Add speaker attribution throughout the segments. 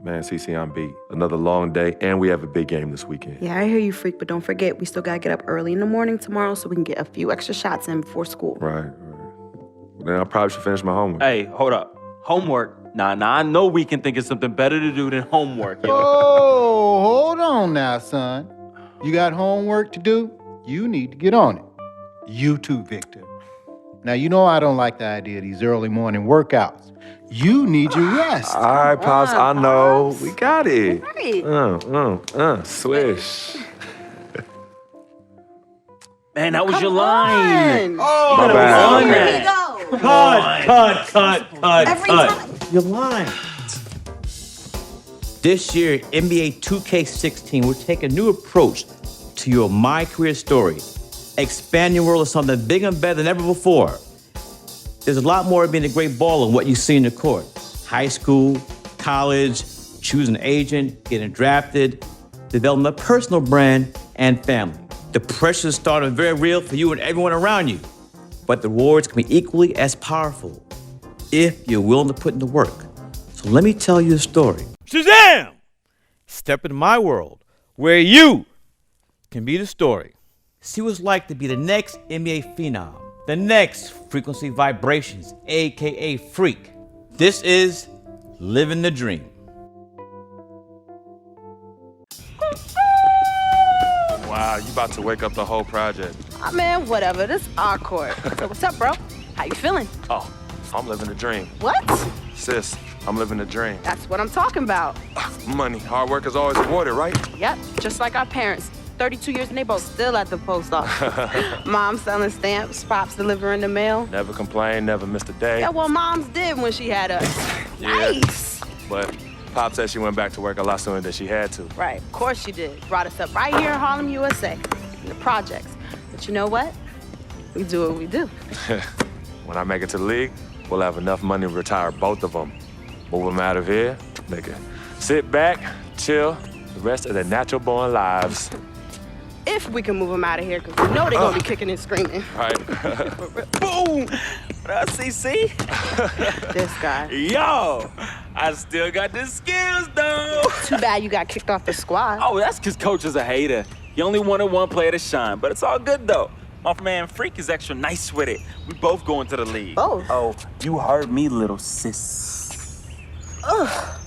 Speaker 1: Man, CC, I'm beat. Another long day, and we have a big game this weekend.
Speaker 2: Yeah, I hear you, freak, but don't forget, we still gotta get up early in the morning tomorrow so we can get a few extra shots in before school.
Speaker 1: Right. Then I probably should finish my homework.
Speaker 3: Hey, hold up. Homework? Nah, I know we can think of something better to do than homework, yo.
Speaker 4: Oh, hold on now, son. You got homework to do? You need to get on it. You too, Victor. Now, you know I don't like the idea of these early morning workouts. You need your rest.
Speaker 1: All right, Pops, I know.
Speaker 2: Pops.
Speaker 1: We got it.
Speaker 2: Right.
Speaker 1: Swish.
Speaker 3: Man, that was your
Speaker 2: Come
Speaker 3: line.
Speaker 2: on.
Speaker 3: Oh,
Speaker 1: My bad.
Speaker 2: Here we go.
Speaker 3: Cut.
Speaker 2: Every time.
Speaker 3: Your line.
Speaker 5: This year, NBA 2K16 will take a new approach to your My Career Story. Expand your world of something bigger and better than ever before. There's a lot more of being a great baller than what you see in the court. High school, college, choosing an agent, getting drafted, developing a personal brand, and family. The pressure to start is very real for you and everyone around you. But the rewards can be equally as powerful if you're willing to put in the work. So let me tell you a story. Shazam! Step into my world where you can be the story. See what it's like to be the next NBA phenom, the next Frequency Vibrations, aka Freak. This is Living the Dream.
Speaker 1: Wow, you about to wake up the whole project.
Speaker 2: Man, whatever. This is our court. So what's up, bro? How you feeling?
Speaker 1: Oh, I'm living the dream.
Speaker 2: What?
Speaker 1: Sis, I'm living the dream.
Speaker 2: That's what I'm talking about.
Speaker 1: Money, hard work is always rewarded, right?
Speaker 2: Yep, just like our parents. 32 years and they both still at the post office. Mom selling stamps, Pops delivering the mail.
Speaker 1: Never complained, never missed a day.
Speaker 2: Yeah, well, Moms did when she had us.
Speaker 1: Yeah.
Speaker 2: Nice.
Speaker 1: But Pop said she went back to work a lot sooner than she had to.
Speaker 2: Right, of course she did. Brought us up right here in Harlem, USA, in the projects. But you know what? We do what we do.
Speaker 1: When I make it to the league, we'll have enough money to retire both of them. Move them out of here, they can sit back, chill, the rest of their natural born lives.
Speaker 2: If we can move them out of here, because we know they're going to be kicking and screaming.
Speaker 1: Right?
Speaker 3: Boom! What up, CC?
Speaker 2: This guy.
Speaker 3: Yo, I still got the skills, though.
Speaker 2: Too bad you got kicked off the squad.
Speaker 3: Oh, that's because Coach is a hater. You only wanted one player to shine, but it's all good, though. My man Freak is extra nice with it. We both going to the league.
Speaker 2: Both?
Speaker 3: Oh, you heard me, little sis.
Speaker 2: Ugh.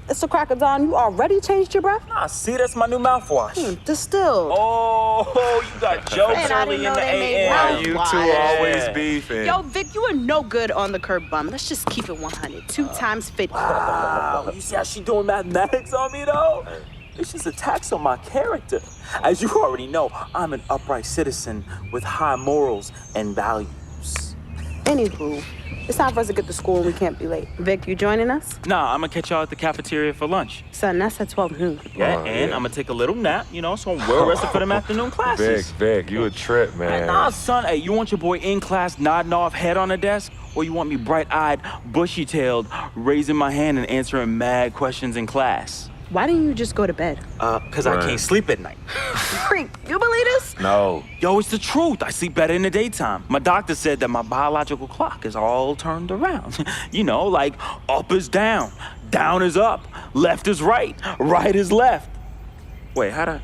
Speaker 2: It's a crack of dawn. You already changed your breath?
Speaker 3: Nah, see, that's my new mouthwash.
Speaker 2: Distilled.
Speaker 3: Oh, you got jokes
Speaker 2: Man, I
Speaker 3: early
Speaker 2: didn't
Speaker 3: in
Speaker 2: know
Speaker 3: the
Speaker 2: they made
Speaker 3: AM.
Speaker 1: You two
Speaker 2: mouthwash.
Speaker 1: always beefing.
Speaker 2: Yo, Vic, you are no good on the curb bum. Let's just keep it 100. 2 times 50.
Speaker 3: Wow, you see how she doing mathematics on me, though? It's just a tax on my character. As you already know, I'm an upright citizen with high morals and values.
Speaker 2: Anywho, it's time for us to get to school and we can't be late. Vic, you joining us?
Speaker 3: Nah, I'm gonna catch y'all at the cafeteria for lunch.
Speaker 2: Son, that's at 12 noon.
Speaker 3: Yeah,
Speaker 1: Oh,
Speaker 3: and
Speaker 1: yeah.
Speaker 3: I'm gonna take a little nap, so I'm well rested for them afternoon classes.
Speaker 1: Vic, you a trip, man.
Speaker 3: Nah, son, hey, you want your boy in class nodding off, head on the desk? Or you want me bright-eyed, bushy-tailed, raising my hand and answering mad questions in class?
Speaker 2: Why didn't you just go to bed?
Speaker 3: Cause I
Speaker 1: Right.
Speaker 3: can't sleep at night.
Speaker 2: Freak, you believe this?
Speaker 1: No.
Speaker 3: Yo, it's the truth. I sleep better in the daytime. My doctor said that my biological clock is all turned around. Like up is down, down is up, left is right, right is left. Wait, how'd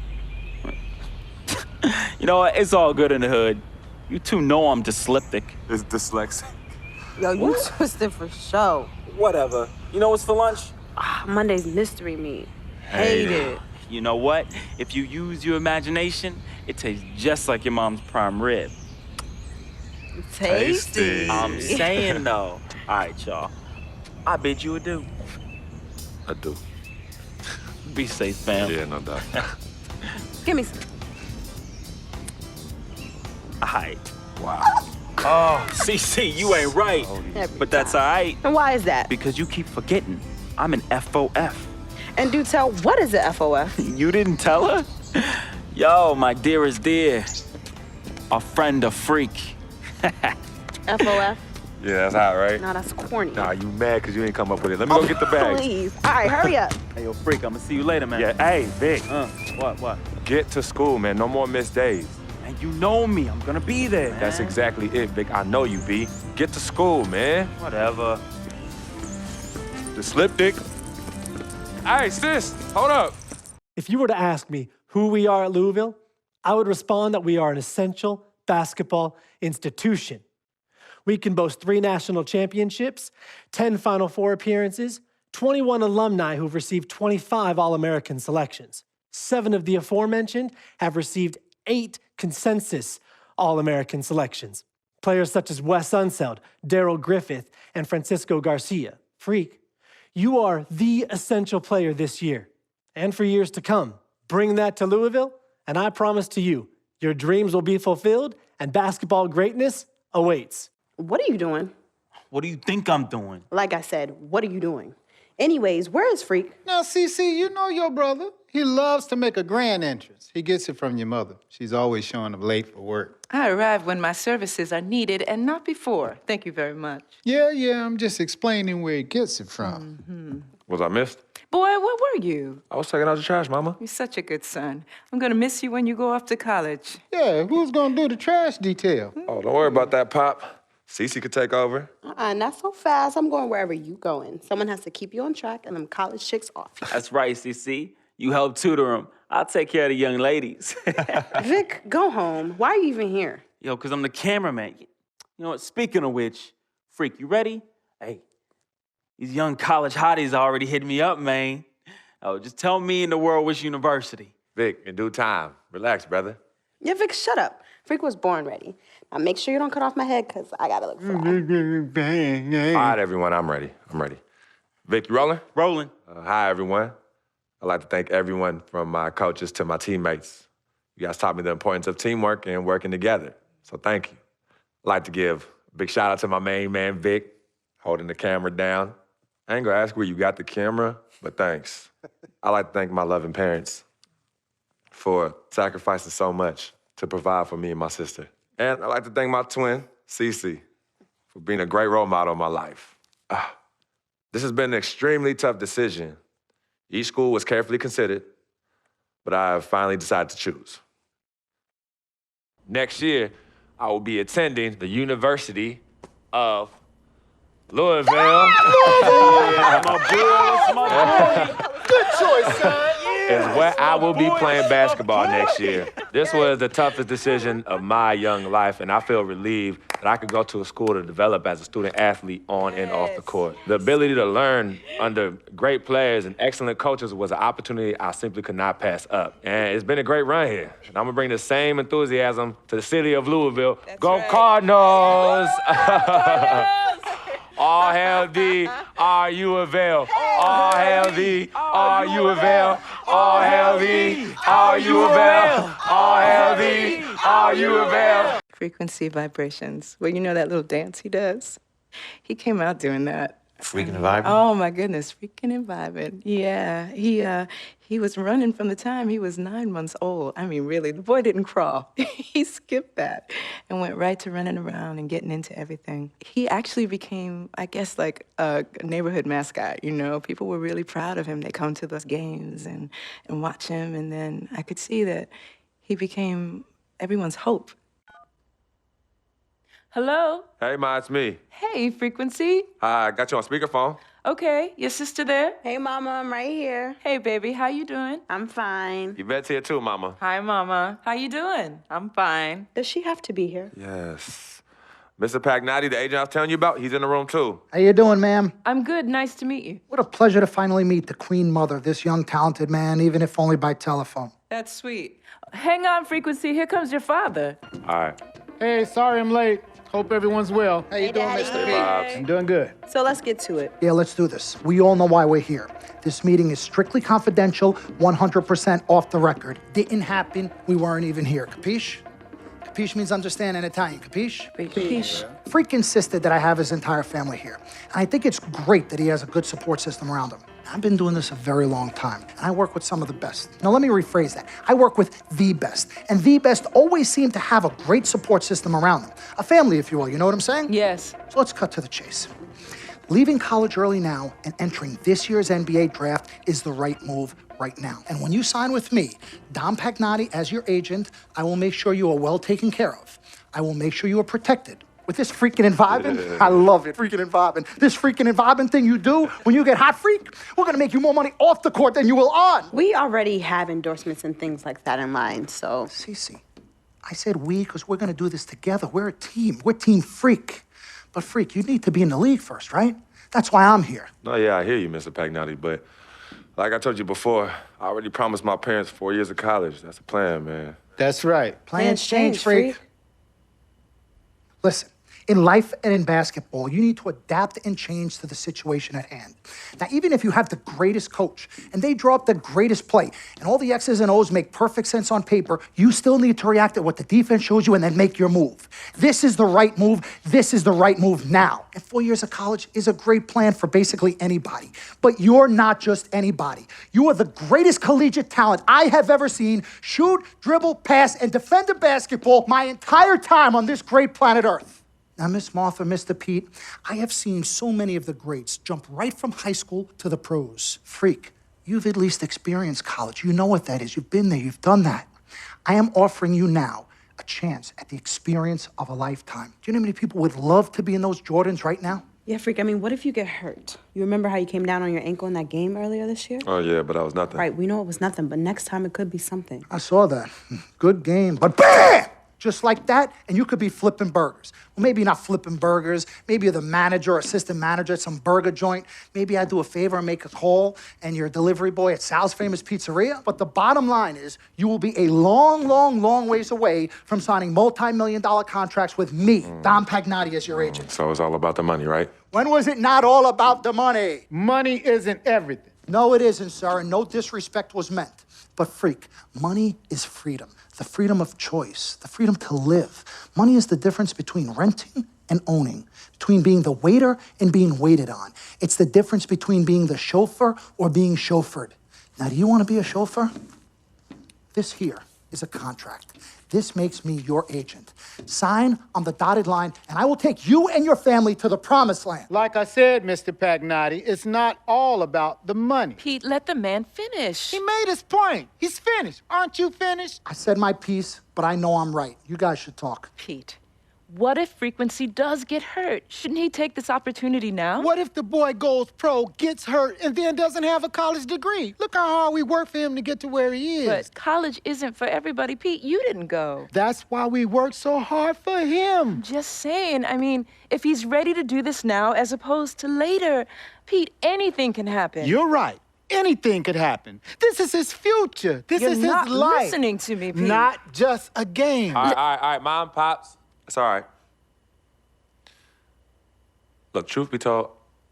Speaker 3: You know what? It's all good in the hood. You two know I'm dyslexic.
Speaker 1: It's dyslexic.
Speaker 2: Yo, you twisted for show.
Speaker 3: Whatever. You know what's for lunch?
Speaker 2: Monday's mystery meat. Hate it.
Speaker 3: You know what? If you use your imagination, it tastes just like your mom's prime rib.
Speaker 2: Tasty.
Speaker 3: I'm saying though. All right, y'all. I bid you adieu.
Speaker 1: I do.
Speaker 3: Be safe, fam.
Speaker 1: Yeah, no doubt.
Speaker 2: Give me some.
Speaker 3: All right.
Speaker 1: Wow.
Speaker 3: Oh, CC, you ain't right.
Speaker 2: Every
Speaker 3: But that's
Speaker 2: time.
Speaker 3: all right,
Speaker 2: And why is that?
Speaker 3: because you keep forgetting. I'm an FOF.
Speaker 2: And do tell, what is a FOF?
Speaker 3: You didn't tell her? Yo, my dearest dear. A friend, a freak.
Speaker 2: FOF?
Speaker 1: Yeah, that's hot, right?
Speaker 2: No, that's corny.
Speaker 1: Nah, you mad because you ain't come up with it. Let me go get the bags.
Speaker 2: Please. All right, hurry up.
Speaker 3: Hey, yo, freak, I'm gonna see you later, man.
Speaker 1: Yeah, hey, Vic,
Speaker 3: What?
Speaker 1: get to school, man. No more missed days.
Speaker 3: Man, you know me. I'm gonna be there, man.
Speaker 1: That's exactly it, Vic. I know you, B. Get to school, man.
Speaker 3: Whatever.
Speaker 1: The slip dick. Hey, sis, hold up.
Speaker 6: If you were to ask me who we are at Louisville, I would respond that we are an essential basketball institution. We can boast 3 national championships, 10 Final Four appearances, 21 alumni who've received 25 All-American selections. 7 of the aforementioned have received 8 consensus All-American selections. Players such as Wes Unseld, Darrell Griffith, and Francisco Garcia. Freak, you are the essential player this year and for years to come. Bring that to Louisville, and I promise to you, your dreams will be fulfilled and basketball greatness awaits.
Speaker 2: What are you doing?
Speaker 3: What do you think I'm doing?
Speaker 2: Like I said, what are you doing? Anyways, where is Freak?
Speaker 4: Now, CC, you know your brother. He loves to make a grand entrance. He gets it from your mother. She's always showing up late for work.
Speaker 7: I arrive when my services are needed and not before. Thank you very much.
Speaker 4: Yeah, I'm just explaining where he gets it from.
Speaker 1: Was I missed?
Speaker 7: Boy, where were you?
Speaker 1: I was taking out the trash, Mama.
Speaker 7: You're such a good son. I'm gonna miss you when you go off to college.
Speaker 4: Yeah, who's gonna do the trash detail?
Speaker 1: Oh, don't worry about that, Pop. Cece could take over.
Speaker 2: Not so fast. I'm going wherever you going. Someone has to keep you on track and them college chicks off you.
Speaker 3: That's right, CC. You help tutor them. I'll take care of the young ladies.
Speaker 2: Vic, go home. Why are you even here?
Speaker 3: Yo, because I'm the cameraman. You know what? Speaking of which, Freak, you ready? Hey, these young college hotties already hit me up, man. Oh, just tell me in the world which university.
Speaker 1: Vic, in due time. Relax, brother.
Speaker 2: Yeah, Vic, shut up. Freak was born ready. Now make sure you don't cut off my head, because I gotta look fly.
Speaker 1: All right, everyone, I'm ready. Vic, you rolling?
Speaker 3: Rolling.
Speaker 1: Hi, everyone. I'd like to thank everyone from my coaches to my teammates. You guys taught me the importance of teamwork and working together, so thank you. I'd like to give a big shout out to my main man, Vic, holding the camera down. I ain't gonna ask where you got the camera, but thanks. I'd like to thank my loving parents for sacrificing so much to provide for me and my sister. And I'd like to thank my twin, Cece, for being a great role model in my life. This has been an extremely tough decision. Each school was carefully considered, but I have finally decided to choose. Next year, I will be attending the University of Louisville.
Speaker 3: Yeah, my boy.
Speaker 4: Good choice, son.
Speaker 1: Is where I will be playing basketball next year. This was the toughest decision of my young life, and I feel relieved that I could go to a school to develop as a student athlete on and off the court. The ability to learn under great players and excellent coaches was an opportunity I simply could not pass up. And it's been a great run here. And I'm gonna bring the same enthusiasm to the city of Louisville. Go
Speaker 7: right.
Speaker 1: Cardinals! All hail thee, R.U. Avail. All hail thee, R.U. Avail. All hail thee, R.U. Avail. All hail thee, R.U. Avail.
Speaker 7: Frequency vibrations. Well, you know that little dance he does? He came out doing that.
Speaker 5: Freaking and vibrant.
Speaker 7: Oh my goodness, freaking and vibing. Yeah, he was running from the time he was 9 months old. I mean, really, the boy didn't crawl. He skipped that and went right to running around and getting into everything. He actually became, I guess, like a neighborhood mascot, you know? People were really proud of him. They come to the games and watch him, and then I could see that he became everyone's hope. Hello?
Speaker 1: Hey, Ma, it's me.
Speaker 7: Hey, Frequency.
Speaker 1: Hi, I got you on speakerphone.
Speaker 7: Okay, your sister there?
Speaker 2: Hey, Mama, I'm right here.
Speaker 7: Hey, baby, how you doing?
Speaker 2: I'm fine.
Speaker 1: Yvette's here too, Mama.
Speaker 7: Hi, Mama. How you doing? I'm fine.
Speaker 2: Does she have to be here?
Speaker 1: Yes. Mr. Pagnotti, the agent I was telling you about, he's in the room too.
Speaker 8: How you doing, ma'am?
Speaker 7: I'm good. Nice to meet you.
Speaker 8: What a pleasure to finally meet the Queen Mother of this young, talented man, even if only by telephone.
Speaker 7: That's sweet. Hang on, Frequency. Here comes your father.
Speaker 1: All right.
Speaker 9: Hey, sorry I'm late. Hope everyone's well.
Speaker 8: How you doing,
Speaker 2: Daddy.
Speaker 8: Mr. P?
Speaker 1: Bobs.
Speaker 9: I'm doing good.
Speaker 2: So let's get to it.
Speaker 8: Yeah, let's do this. We all know why we're here. This meeting is strictly confidential, 100% off the record. Didn't happen. We weren't even here. Capiche? Capiche means understand in Italian. Capiche?
Speaker 7: Peace.
Speaker 8: Freak insisted that I have his entire family here. And I think it's great that he has a good support system around him. I've been doing this a very long time, and I work with some of the best. Now, let me rephrase that. I work with the best, and the best always seem to have a great support system around them. A family, if you will, you know what I'm saying?
Speaker 7: Yes.
Speaker 8: So let's cut to the chase. Leaving college early now and entering this year's NBA draft is the right move right now. And when you sign with me, Dom Pagnotti, as your agent, I will make sure you are well taken care of. I will make sure you are protected With this freaking and vibing, I love it, freaking and vibing. This freaking and vibing thing you do when you get hot, freak, we're gonna make you more money off the court than you will on.
Speaker 2: We already have endorsements and things like that in line, so.
Speaker 8: Cece, I said we because we're gonna do this together. We're a team. We're Team Freak. But Freak, you need to be in the league first, right? That's why I'm here.
Speaker 1: No, yeah, I hear you, Mr. Pagnotti, but like I told you before, I already promised my parents 4 years of college. That's a plan, man.
Speaker 9: That's right.
Speaker 8: Plans change, Freak. Listen, in life and in basketball, you need to adapt and change to the situation at hand. Now, even if you have the greatest coach and they draw up the greatest play and all the X's and O's make perfect sense on paper, you still need to react to what the defense shows you and then make your move. This is the right move. This is the right move now. And 4 years of college is a great plan for basically anybody. But you're not just anybody. You are the greatest collegiate talent I have ever seen shoot, dribble, pass, and defend a basketball my entire time on this great planet Earth. Now, Miss Martha, Mr. Pete, I have seen so many of the greats jump right from high school to the pros. Freak, you've at least experienced college. You know what that is. You've been there. You've done that. I am offering you now a chance at the experience of a lifetime. Do you know how many people would love to be in those Jordans right now?
Speaker 2: Yeah, Freak, I mean, what if you get hurt? You remember how you came down on your ankle in that game earlier this year?
Speaker 1: Oh, yeah, but that was nothing.
Speaker 2: Right, we know it was nothing, but next time it could be something.
Speaker 8: I saw that. Good game. But BAM! Just like that, and you could be flipping burgers. Well, maybe not flipping burgers. Maybe you're the manager or assistant manager at some burger joint. Maybe I do a favor and make a call, and you're a delivery boy at Sal's Famous Pizzeria. But the bottom line is, you will be a long, long, long ways away from signing multi-million-dollar contracts with me, Dom Pagnotti, as your agent.
Speaker 1: So it's all about the money, right?
Speaker 8: When was it not all about the money?
Speaker 9: Money isn't everything.
Speaker 8: No, it isn't, sir, and no disrespect was meant. But Freak, money is freedom. The freedom of choice, the freedom to live. Money is the difference between renting and owning, between being the waiter and being waited on. It's the difference between being the chauffeur or being chauffeured. Now, do you want to be a chauffeur? This here is a contract. This makes me your agent. Sign on the dotted line, and I will take you and your family to the promised land.
Speaker 9: Like I said, Mr. Pagnotti, it's not all about the money.
Speaker 10: Pete, let the man finish.
Speaker 9: He made his point. He's finished. Aren't you finished?
Speaker 8: I said my piece, but I know I'm right. You guys should talk.
Speaker 10: Pete, what if Frequency does get hurt? Shouldn't he take this opportunity now?
Speaker 9: What if the boy goes pro, gets hurt, and then doesn't have a college degree? Look how hard we work for him to get to where he is.
Speaker 10: But college isn't for everybody. Pete, you didn't go.
Speaker 9: That's why we work so hard for him.
Speaker 10: Just saying. I mean, if he's ready to do this now as opposed to later, Pete, anything can happen.
Speaker 9: You're right. Anything could happen. This is his future. This
Speaker 10: You're
Speaker 9: is
Speaker 10: not
Speaker 9: his life.
Speaker 10: listening to me, Pete.
Speaker 9: Not just a game.
Speaker 1: All right, Mom, Pops. It's all right. Look, truth be told,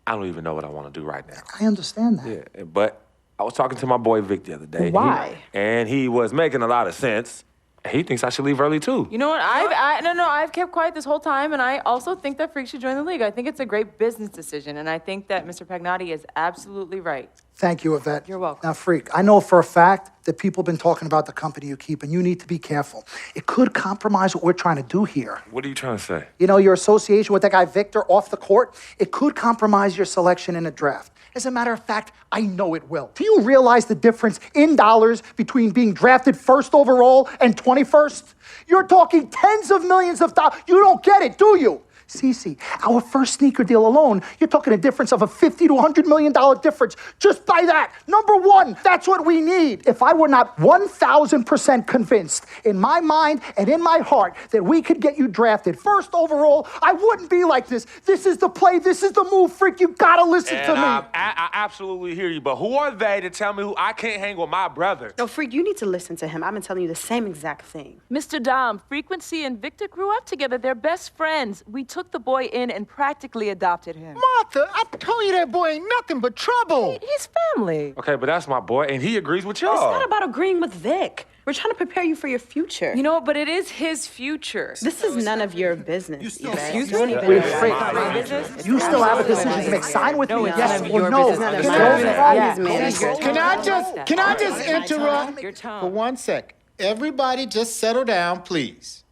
Speaker 1: I don't even know what I want to do right now.
Speaker 8: I understand that.
Speaker 1: Yeah, but I was talking to my boy Vic the other day.
Speaker 2: Why?
Speaker 1: And he was making a lot of sense. He thinks I should leave early, too.
Speaker 11: You know what? I've kept quiet this whole time, and I also think that Freak should join the league. I think it's a great business decision, and I think that Mr. Pagnotti is absolutely right.
Speaker 8: Thank you, Yvette.
Speaker 11: You're welcome.
Speaker 8: Now, Freak, I know for a fact that people have been talking about the company you keep, and you need to be careful. It could compromise what we're trying to do here.
Speaker 1: What are you trying to say?
Speaker 8: You know, your association with that guy Victor off the court, it could compromise your selection in a draft. As a matter of fact, I know it will. Do you realize the difference in dollars between being drafted first overall and 21st? You're talking tens of millions of dollars. You don't get it, do you? Cece, our first sneaker deal alone, you're talking a difference of a $50 to $100 million difference just by that. Number one, that's what we need. If I were not 1,000% convinced in my mind and in my heart that we could get you drafted first overall, I wouldn't be like this. This is the play. This is the move, Freak. You gotta listen to me.
Speaker 1: I absolutely hear you, but who are they to tell me who I can't hang with my brother?
Speaker 2: No, Freak, you need to listen to him. I've been telling you the same exact thing.
Speaker 10: Mr. Dom, Frequency and Victor grew up together. They're best friends. We took the boy in and practically adopted him.
Speaker 9: Martha, I told you that boy ain't nothing but trouble.
Speaker 10: He's family.
Speaker 1: Okay, but that's my boy, and he agrees with
Speaker 2: It's
Speaker 1: y'all.
Speaker 2: not about agreeing with Vic. We're trying to prepare you for your future.
Speaker 11: You know, but it is his future.
Speaker 2: This is none of your business.
Speaker 11: Excuse
Speaker 2: Don't
Speaker 11: me?
Speaker 2: even
Speaker 8: Wait,
Speaker 2: know
Speaker 8: Freak,
Speaker 2: why.
Speaker 11: My business?
Speaker 8: you still have a decision to make. Sign with me,
Speaker 11: it's
Speaker 8: yes
Speaker 11: none of
Speaker 8: or
Speaker 11: your
Speaker 8: no.
Speaker 11: business. None of
Speaker 8: It's
Speaker 11: my
Speaker 8: no
Speaker 11: business.
Speaker 8: problem.
Speaker 2: His manager.
Speaker 9: Can I just interrupt
Speaker 11: Your tone.
Speaker 9: for 1 second? Everybody just settle down, please.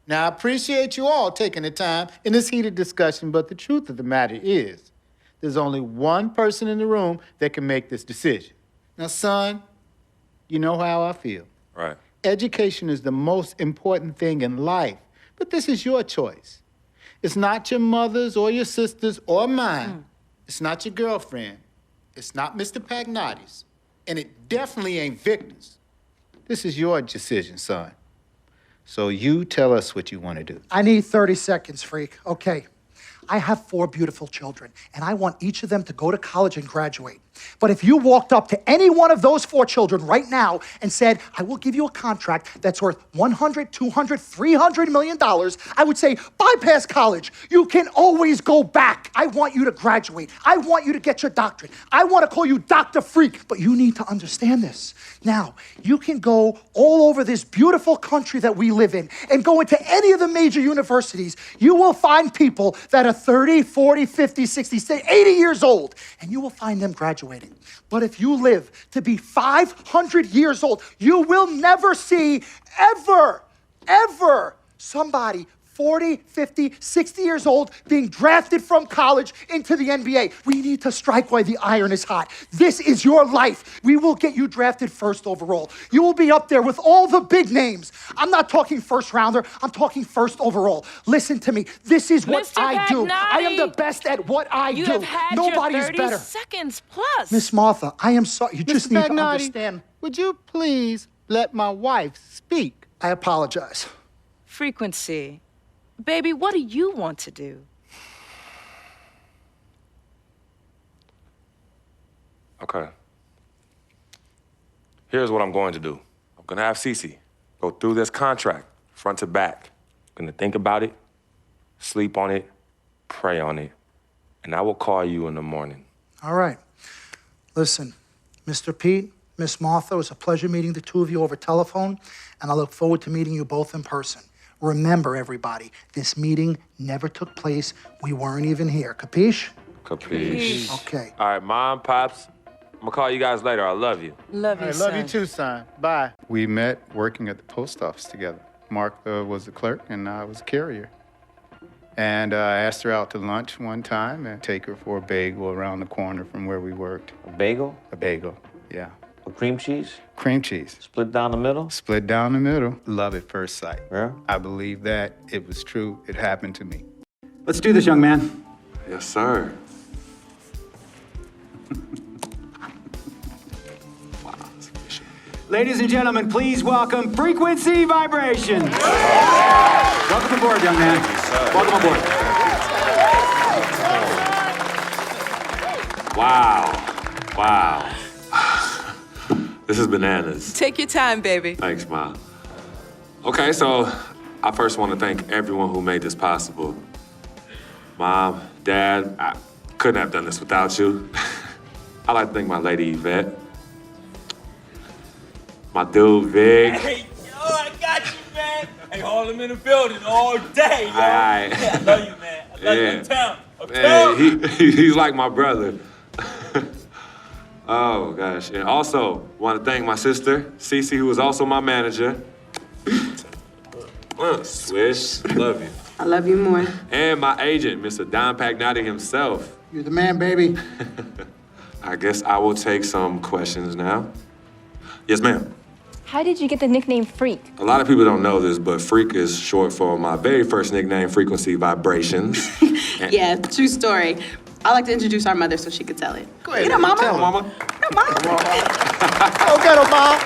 Speaker 9: Now, I appreciate you all taking the time in this heated discussion, but the truth of the matter is, there's only one person in the room that can make this decision. Now, son, you know how I feel.
Speaker 1: Right.
Speaker 9: Education is the most important thing in life, but this is your choice. It's not your mother's or your sister's or mine. It's not your girlfriend. It's not Mr. Pagnotti's. And it definitely ain't Victor's. This is your decision, son. So you tell us what you want to do.
Speaker 8: I need 30 seconds, freak. Okay. I have 4 beautiful children, and I want each of them to go to college and graduate. But if you walked up to any one of those 4 children right now and said, I will give you a contract that's worth $100, $200, $300 million, I would say, bypass college. You can always go back. I want you to graduate. I want you to get your doctorate. I want to call you Dr. Freak, but you need to understand this. Now, you can go all over this beautiful country that we live in and go into any of the major universities. You will find people that are 30, 40, 50, 60, 80 years old, and you will find them graduating. But if you live to be 500 years old, you will never see ever somebody 40, 50, 60 years old being drafted from college into the NBA. We need to strike while the iron is hot. This is your life. We will get you drafted first overall. You will be up there with all the big names. I'm not talking first rounder. I'm talking first overall. Listen to me. This is what
Speaker 10: Mr.
Speaker 8: I do.
Speaker 10: Pagnotti,
Speaker 8: I am the best at what I
Speaker 10: You
Speaker 8: do.
Speaker 10: have had
Speaker 8: Nobody
Speaker 10: your
Speaker 8: is
Speaker 10: 30
Speaker 8: better.
Speaker 10: seconds plus.
Speaker 8: Miss Martha, I am sorry. You just
Speaker 9: Mr.
Speaker 8: need to
Speaker 9: Pagnotti,
Speaker 8: understand.
Speaker 9: would you please let my wife speak?
Speaker 8: I apologize.
Speaker 10: Frequency. Baby, what do you want to do?
Speaker 1: Okay. Here's what I'm going to do. I'm gonna have Cece go through this contract, front to back. I'm gonna think about it, sleep on it, pray on it, and I will call you in the morning.
Speaker 8: All right. Listen, Mr. Pete, Miss Martha, it was a pleasure meeting the two of you over telephone, and I look forward to meeting you both in person. Remember, everybody, this meeting never took place. We weren't even here. Capiche?
Speaker 1: Capiche.
Speaker 8: Okay.
Speaker 1: All right, Mom, Pops, I'm gonna call you guys later. I love you.
Speaker 10: Love you,
Speaker 9: I
Speaker 10: son.
Speaker 9: love you too, son. Bye. We met working at the post office together. Mark was the clerk and I was a carrier. And I asked her out to lunch one time and take her for a bagel around the corner from where we worked.
Speaker 5: A bagel?
Speaker 8: A bagel, yeah.
Speaker 5: With cream cheese?
Speaker 9: Cream cheese.
Speaker 5: Split down the middle?
Speaker 9: Split down the middle. Love at first sight.
Speaker 5: Yeah?
Speaker 9: I believe that. It was true. It happened to me.
Speaker 12: Let's do this, young man.
Speaker 1: Yes, sir.
Speaker 12: Ladies and gentlemen, please welcome Frequency Vibrations. Welcome aboard, young man. Welcome aboard.
Speaker 1: Wow. This is bananas.
Speaker 7: Take your time, baby.
Speaker 1: Thanks, Mom. Okay, so I first want to thank everyone who made this possible. Mom, Dad, I couldn't have done this without you. I'd like to thank my lady Yvette, my dude Vic.
Speaker 3: Hey, yo, I got you, man. Hey, Harlem in the building all day, yo.
Speaker 1: Aye.
Speaker 3: Yeah, I love you, man. I love you in town.
Speaker 1: Man, he's like my brother. Oh, gosh. And also, want to thank my sister, Cece, who is also my manager. Swish, love you.
Speaker 2: I love you more.
Speaker 1: And my agent, Mr. Don Pagnotti himself.
Speaker 8: You're the man, baby.
Speaker 1: I guess I will take some questions now. Yes, ma'am.
Speaker 13: How did you get the nickname Freak?
Speaker 1: A lot of people don't know this, but Freak is short for my very first nickname, Frequency Vibrations.
Speaker 2: Yeah, true story. I like to introduce our mother so she could tell it. Go ahead. You know, Mama.
Speaker 1: Tell her, Mama.
Speaker 2: No, Mama.
Speaker 8: Go get her, Mom.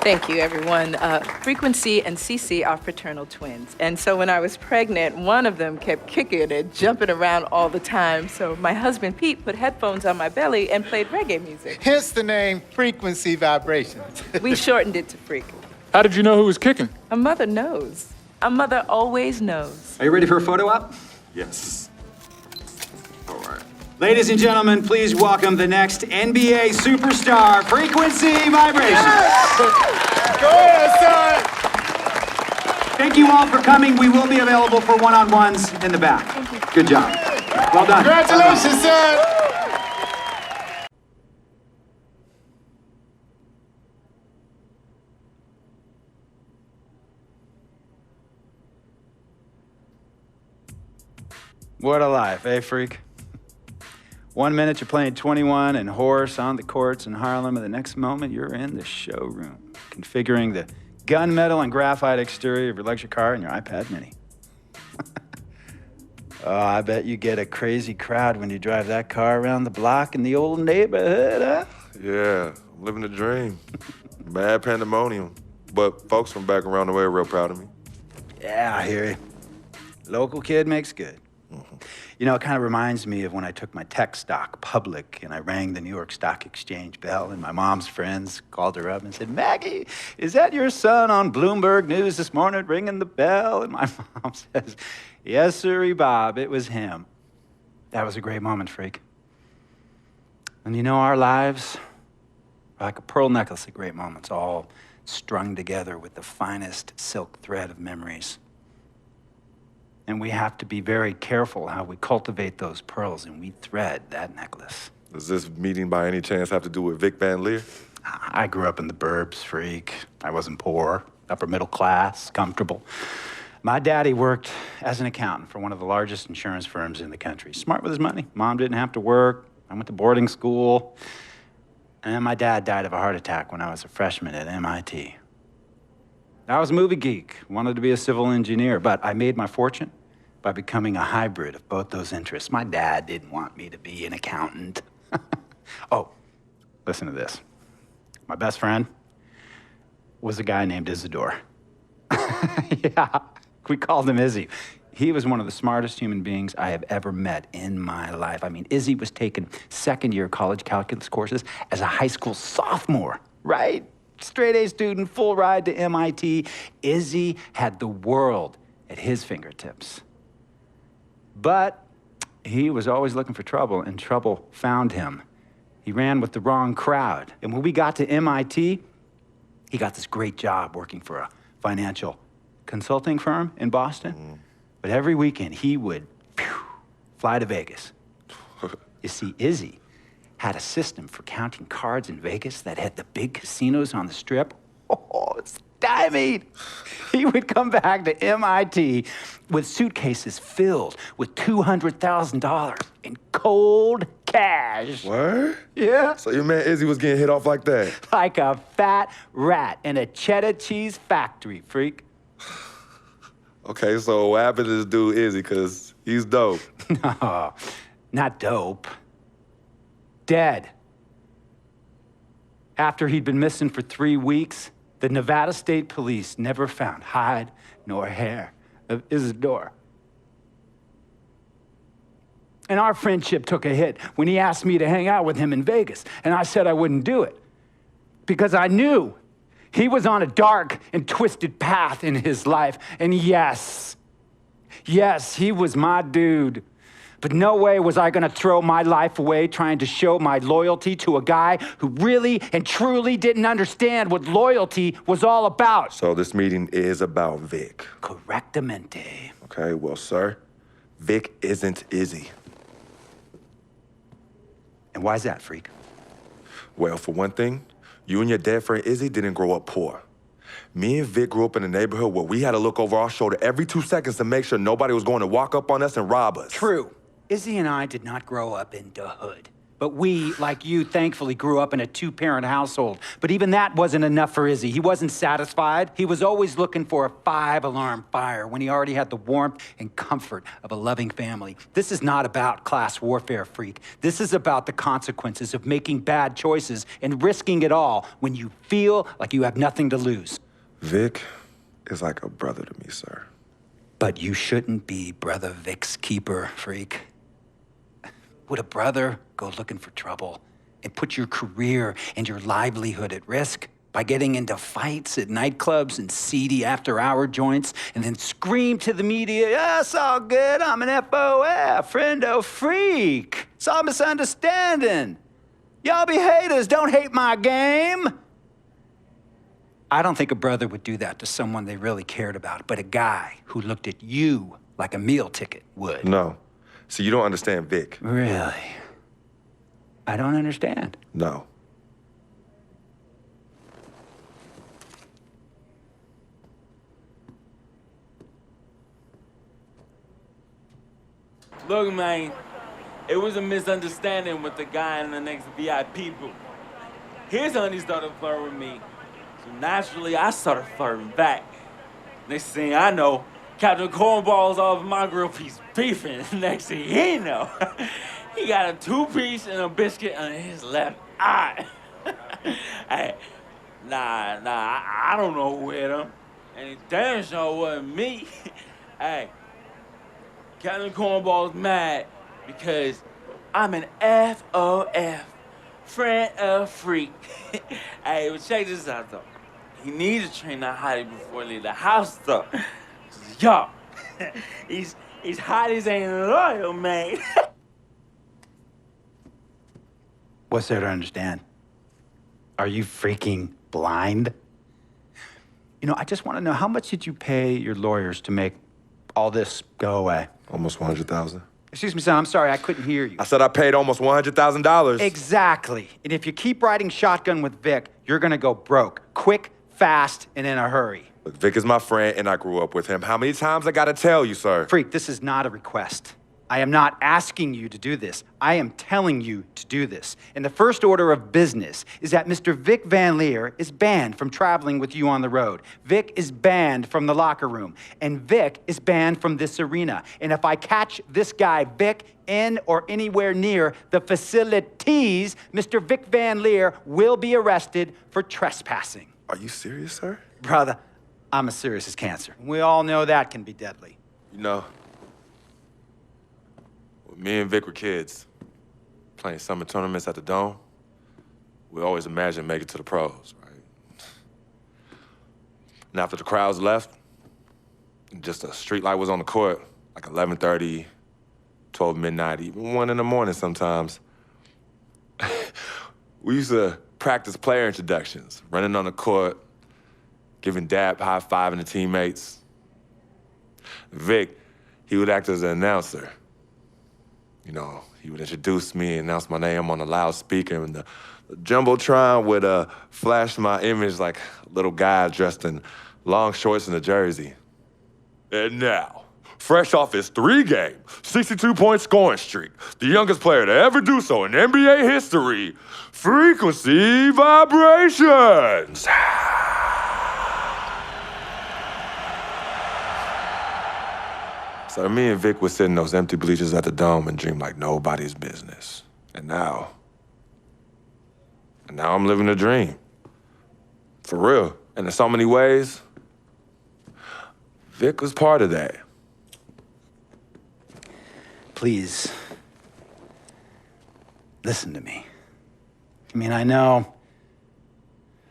Speaker 7: Thank you, everyone. Frequency and Cece are fraternal twins. And so when I was pregnant, one of them kept kicking and jumping around all the time. So my husband, Pete, put headphones on my belly and played reggae music.
Speaker 9: Hence the name Frequency Vibrations.
Speaker 7: We shortened it to Freak.
Speaker 12: How did you know who was kicking?
Speaker 7: A mother knows. A mother always knows.
Speaker 12: Are you ready for a photo op?
Speaker 1: Yes. All right.
Speaker 12: Ladies and gentlemen, please welcome the next NBA superstar, Frequency Vibrations.
Speaker 9: Go ahead, son.
Speaker 12: Thank you all for coming. We will be available for one-on-ones in the back. Good job. Well done.
Speaker 9: Congratulations, son.
Speaker 12: What a life, eh, Freak? 1 minute you're playing 21 and horse on the courts in Harlem, and the next moment you're in the showroom, configuring the gunmetal and graphite exterior of your luxury car and your iPad mini. Oh, I bet you get a crazy crowd when you drive that car around the block in the old neighborhood, huh?
Speaker 1: Yeah, I'm living the dream. Mad pandemonium. But folks from back around the way are real proud of me.
Speaker 12: Yeah, I hear you. Local kid makes good. You know, it kind of reminds me of when I took my tech stock public and I rang the New York Stock Exchange bell and my mom's friends called her up and said, Maggie, is that your son on Bloomberg News this morning ringing the bell? And my mom says, yes, sirree, Bob, it was him. That was a great moment, freak. And you know, our lives are like a pearl necklace of great moments, all strung together with the finest silk thread of memories. And we have to be very careful how we cultivate those pearls and we thread that necklace.
Speaker 1: Does this meeting by any chance have to do with Vic Van Leer?
Speaker 12: I grew up in the burbs, freak. I wasn't poor, upper middle class, comfortable. My daddy worked as an accountant for one of the largest insurance firms in the country. Smart with his money. Mom didn't have to work. I went to boarding school. And then my dad died of a heart attack when I was a freshman at MIT. I was a movie geek, wanted to be a civil engineer, but I made my fortune by becoming a hybrid of both those interests. My dad didn't want me to be an accountant. Oh, listen to this. My best friend was a guy named Isidore. Yeah, we called him Izzy. He was one of the smartest human beings I have ever met in my life. I mean, Izzy was taking second-year college calculus courses as a high school sophomore, right? Straight-A student, full ride to MIT. Izzy had the world at his fingertips. But he was always looking for trouble, and trouble found him. He ran with the wrong crowd. And when we got to MIT, he got this great job working for a financial consulting firm in Boston. But every weekend, he would fly to Vegas. You see, Izzy had a system for counting cards in Vegas that had the big casinos on the Strip. Oh, it's stymied. He would come back to MIT with suitcases filled with $200,000 in cold cash.
Speaker 1: What?
Speaker 12: Yeah.
Speaker 1: So your man Izzy was getting hit off like that?
Speaker 12: Like a fat rat in a cheddar cheese factory, freak.
Speaker 1: Okay, so what happened to this dude Izzy? Because he's dope.
Speaker 12: No, not dope. Dead. After he'd been missing for 3 weeks, the Nevada State Police never found hide nor hair of Isidore. And our friendship took a hit when he asked me to hang out with him in Vegas, and I said I wouldn't do it because I knew he was on a dark and twisted path in his life. And yes, he was my dude. But no way was I gonna throw my life away trying to show my loyalty to a guy who really and truly didn't understand what loyalty was all about.
Speaker 1: So this meeting is about Vic.
Speaker 12: Correctamente.
Speaker 1: Okay, well, sir, Vic isn't Izzy.
Speaker 12: And why's that, freak?
Speaker 1: Well, for one thing, you and your dead friend Izzy didn't grow up poor. Me and Vic grew up in a neighborhood where we had to look over our shoulder every 2 seconds to make sure nobody was going to walk up on us and rob us.
Speaker 12: True. Izzy and I did not grow up in the hood. But we, like you, thankfully grew up in a 2-parent household. But even that wasn't enough for Izzy. He wasn't satisfied. He was always looking for a 5-alarm fire when he already had the warmth and comfort of a loving family. This is not about class warfare, freak. This is about the consequences of making bad choices and risking it all when you feel like you have nothing to lose.
Speaker 1: Vic is like a brother to me, sir.
Speaker 12: But you shouldn't be Brother Vic's keeper, freak. Would a brother go looking for trouble and put your career and your livelihood at risk by getting into fights at nightclubs and seedy after-hour joints and then scream to the media, yeah, it's all good, I'm an FOF, friendo freak. It's all misunderstanding. Y'all be haters, don't hate my game. I don't think a brother would do that to someone they really cared about, but a guy who looked at you like a meal ticket would.
Speaker 1: No. See, you don't understand Vic.
Speaker 12: Really? I don't understand.
Speaker 1: No.
Speaker 3: Look, man, it was a misunderstanding with the guy in the next VIP booth. His honey started flirting with me, so naturally I started flirting back. Next thing I know, Captain Cornball's off my grill piece beefing. Next thing you know, he got a 2-piece and a biscuit on his left eye. Hey, I don't know who hit him. And it damn sure wasn't me. Hey, Captain Cornball's mad because I'm an FOF, friend of freak. Hey, but check this out though. He needs to train that hottie before he leave the house though. Yo, he's hotties ain't loyal, man.
Speaker 12: What's there to understand? Are you freaking blind? You know, I just want to know, how much did you pay your lawyers to make all this go away?
Speaker 1: Almost $100,000.
Speaker 12: Excuse me, son, I'm sorry, I couldn't hear you.
Speaker 1: I said I paid almost $100,000.
Speaker 12: Exactly. And if you keep riding shotgun with Vic, you're gonna go broke. Quick, fast, and in a hurry.
Speaker 1: Look, Vic is my friend, and I grew up with him. How many times I gotta tell you, sir?
Speaker 12: Freak, this is not a request. I am not asking you to do this. I am telling you to do this. And the first order of business is that Mr. Vic Van Leer is banned from traveling with you on the road. Vic is banned from the locker room. And Vic is banned from this arena. And if I catch this guy, Vic, in or anywhere near the facilities, Mr. Vic Van Leer will be arrested for trespassing.
Speaker 1: Are you serious, sir?
Speaker 12: Brother, I'm as serious as cancer. We all know that can be deadly.
Speaker 1: You know, when me and Vic were kids, playing summer tournaments at the Dome, we always imagined making it to the pros, right? And after the crowds left, just a street light was on the court, like 11:30, 12 midnight, even 1 in the morning sometimes. We used to practice player introductions, running on the court, giving dap, high-fiving the teammates. Vic, he would act as an announcer. You know, he would introduce me, announce my name on the loudspeaker, and the Jumbotron would flash my image like a little guy dressed in long shorts and a jersey. And now, fresh off his 3-game, 62-point scoring streak, the youngest player to ever do so in NBA history, Frequency Vibrations. So me and Vic would sit in those empty bleachers at the Dome and dream like nobody's business. And now I'm living a dream. For real. And in so many ways, Vic was part of that.
Speaker 12: Please, listen to me. I mean, I know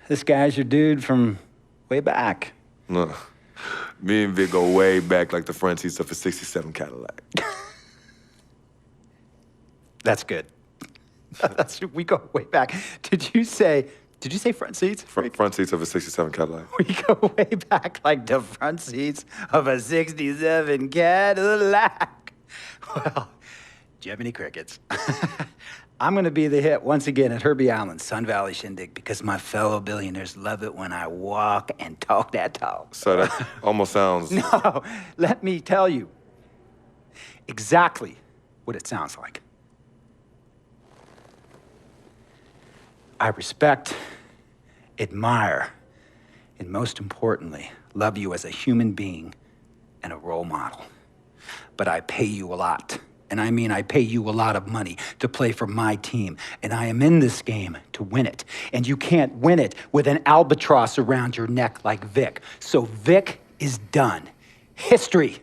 Speaker 12: this guy's your dude from way back.
Speaker 1: Look, me and Vic go way back like the front seats of a 67 Cadillac.
Speaker 12: That's good. We go way back. Did you say front seats?
Speaker 1: Front seats of a 67 Cadillac.
Speaker 12: We go way back like the front seats of a 67 Cadillac. Well, Jiminy Crickets. I'm gonna be the hit once again at Herbie Allen's Sun Valley Shindig because my fellow billionaires love it when I walk and talk that talk.
Speaker 1: So that almost sounds...
Speaker 12: No, let me tell you exactly what it sounds like. I respect, admire, and most importantly, love you as a human being and a role model. But I pay you a lot. And I mean, I pay you a lot of money to play for my team. And I am in this game to win it. And you can't win it with an albatross around your neck like Vic. So Vic is done. History.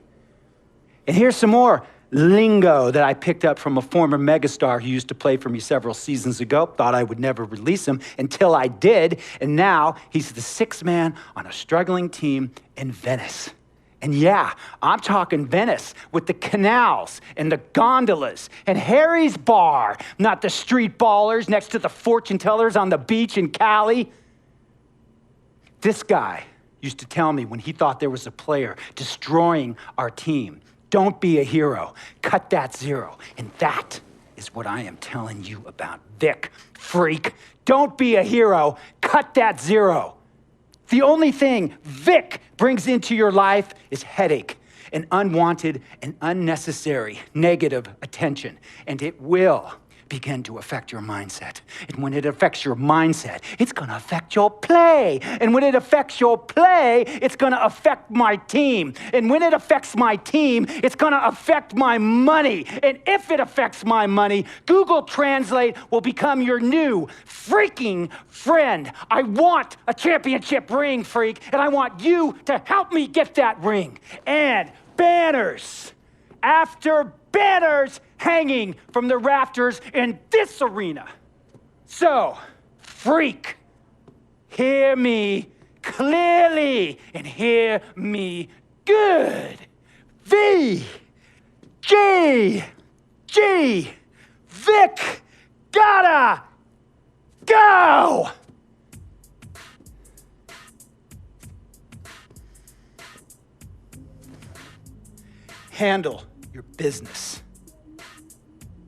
Speaker 12: And here's some more lingo that I picked up from a former megastar who used to play for me several seasons ago. Thought I would never release him until I did. And now he's the 6th man on a struggling team in Venice. And yeah, I'm talking Venice with the canals and the gondolas and Harry's Bar, not the street ballers next to the fortune tellers on the beach in Cali. This guy used to tell me when he thought there was a player destroying our team, don't be a hero, cut that zero. And that is what I am telling you about Vic, freak. Don't be a hero, cut that zero. The only thing Vic brings into your life is headache and unwanted and unnecessary negative attention. And it will begin to affect your mindset. And when it affects your mindset, it's gonna affect your play. And when it affects your play, it's gonna affect my team. And when it affects my team, it's gonna affect my money. And if it affects my money, Google Translate will become your new freaking friend. I want a championship ring, freak, and I want you to help me get that ring. And banners after banners hanging from the rafters in this arena. So, freak, hear me clearly and hear me good. V-G-G, Vic, gotta go! Handle your business.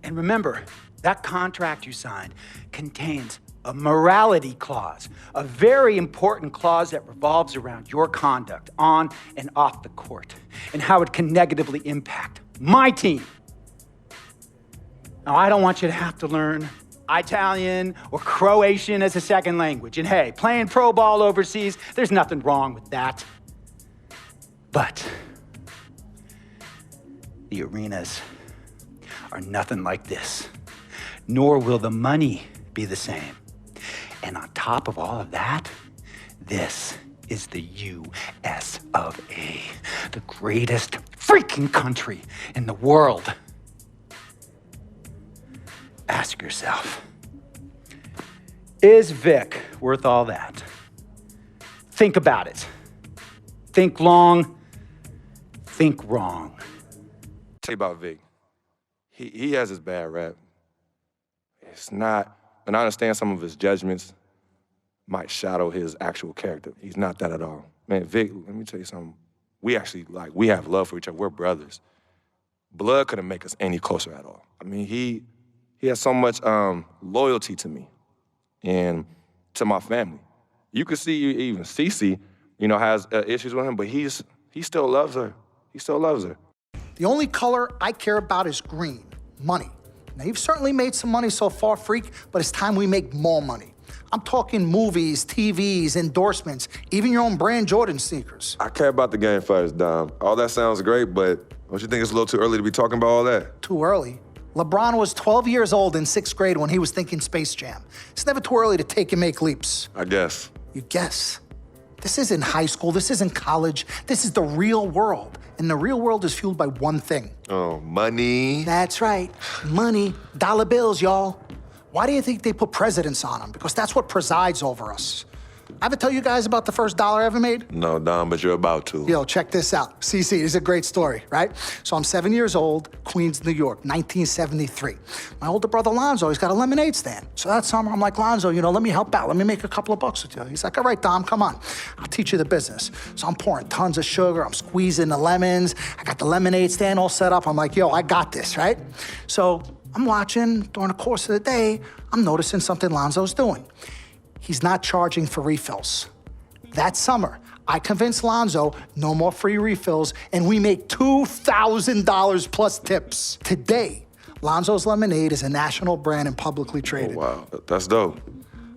Speaker 12: And remember, that contract you signed contains a morality clause, a very important clause that revolves around your conduct on and off the court, and how it can negatively impact my team. Now, I don't want you to have to learn Italian or Croatian as a second language. And hey, playing pro ball overseas, there's nothing wrong with that. But the arenas are nothing like this, nor will the money be the same. And on top of all of that, this is the US of A, the greatest freaking country in the world. Ask yourself, is Vic worth all that? Think about it. Think long, think wrong.
Speaker 1: Tell you about Vic. He has his bad rap. It's not, and I understand some of his judgments might shadow his actual character. He's not that at all. Man, Vic, let me tell you something. We actually, we have love for each other. We're brothers. Blood couldn't make us any closer at all. I mean, he has so much loyalty to me and to my family. You could see even Cece, has issues with him, but he still loves her. He still loves her.
Speaker 8: The only color I care about is green, money. Now, you've certainly made some money so far, freak, but it's time we make more money. I'm talking movies, TVs, endorsements, even your own brand Jordan sneakers.
Speaker 1: I care about the game first, Dom. All that sounds great, but don't you think it's a little too early to be talking about all that?
Speaker 8: Too early? LeBron was 12 years old in 6th grade when he was thinking Space Jam. It's never too early to take and make leaps.
Speaker 1: I guess.
Speaker 8: You guess? This isn't high school, this isn't college, this is the real world. And the real world is fueled by one thing.
Speaker 1: Oh, money.
Speaker 8: That's right, money, dollar bills, y'all. Why do you think they put presidents on them? Because that's what presides over us. I ever tell you guys about the first dollar I ever made?
Speaker 1: No, Dom, but you're about to.
Speaker 8: Yo, check this out. CC, this is a great story, right? So I'm 7 years old, Queens, New York, 1973. My older brother, Lonzo, he's got a lemonade stand. So that summer, I'm like, Lonzo, let me help out. Let me make a couple of bucks with you. He's like, all right, Dom, come on. I'll teach you the business. So I'm pouring tons of sugar. I'm squeezing the lemons. I got the lemonade stand all set up. I'm like, yo, I got this, right? So I'm watching during the course of the day. I'm noticing something Lonzo's doing. He's not charging for refills. That summer, I convinced Lonzo no more free refills, and we make $2,000 plus tips. Today, Lonzo's Lemonade is a national brand and publicly traded.
Speaker 1: Oh, wow, that's dope.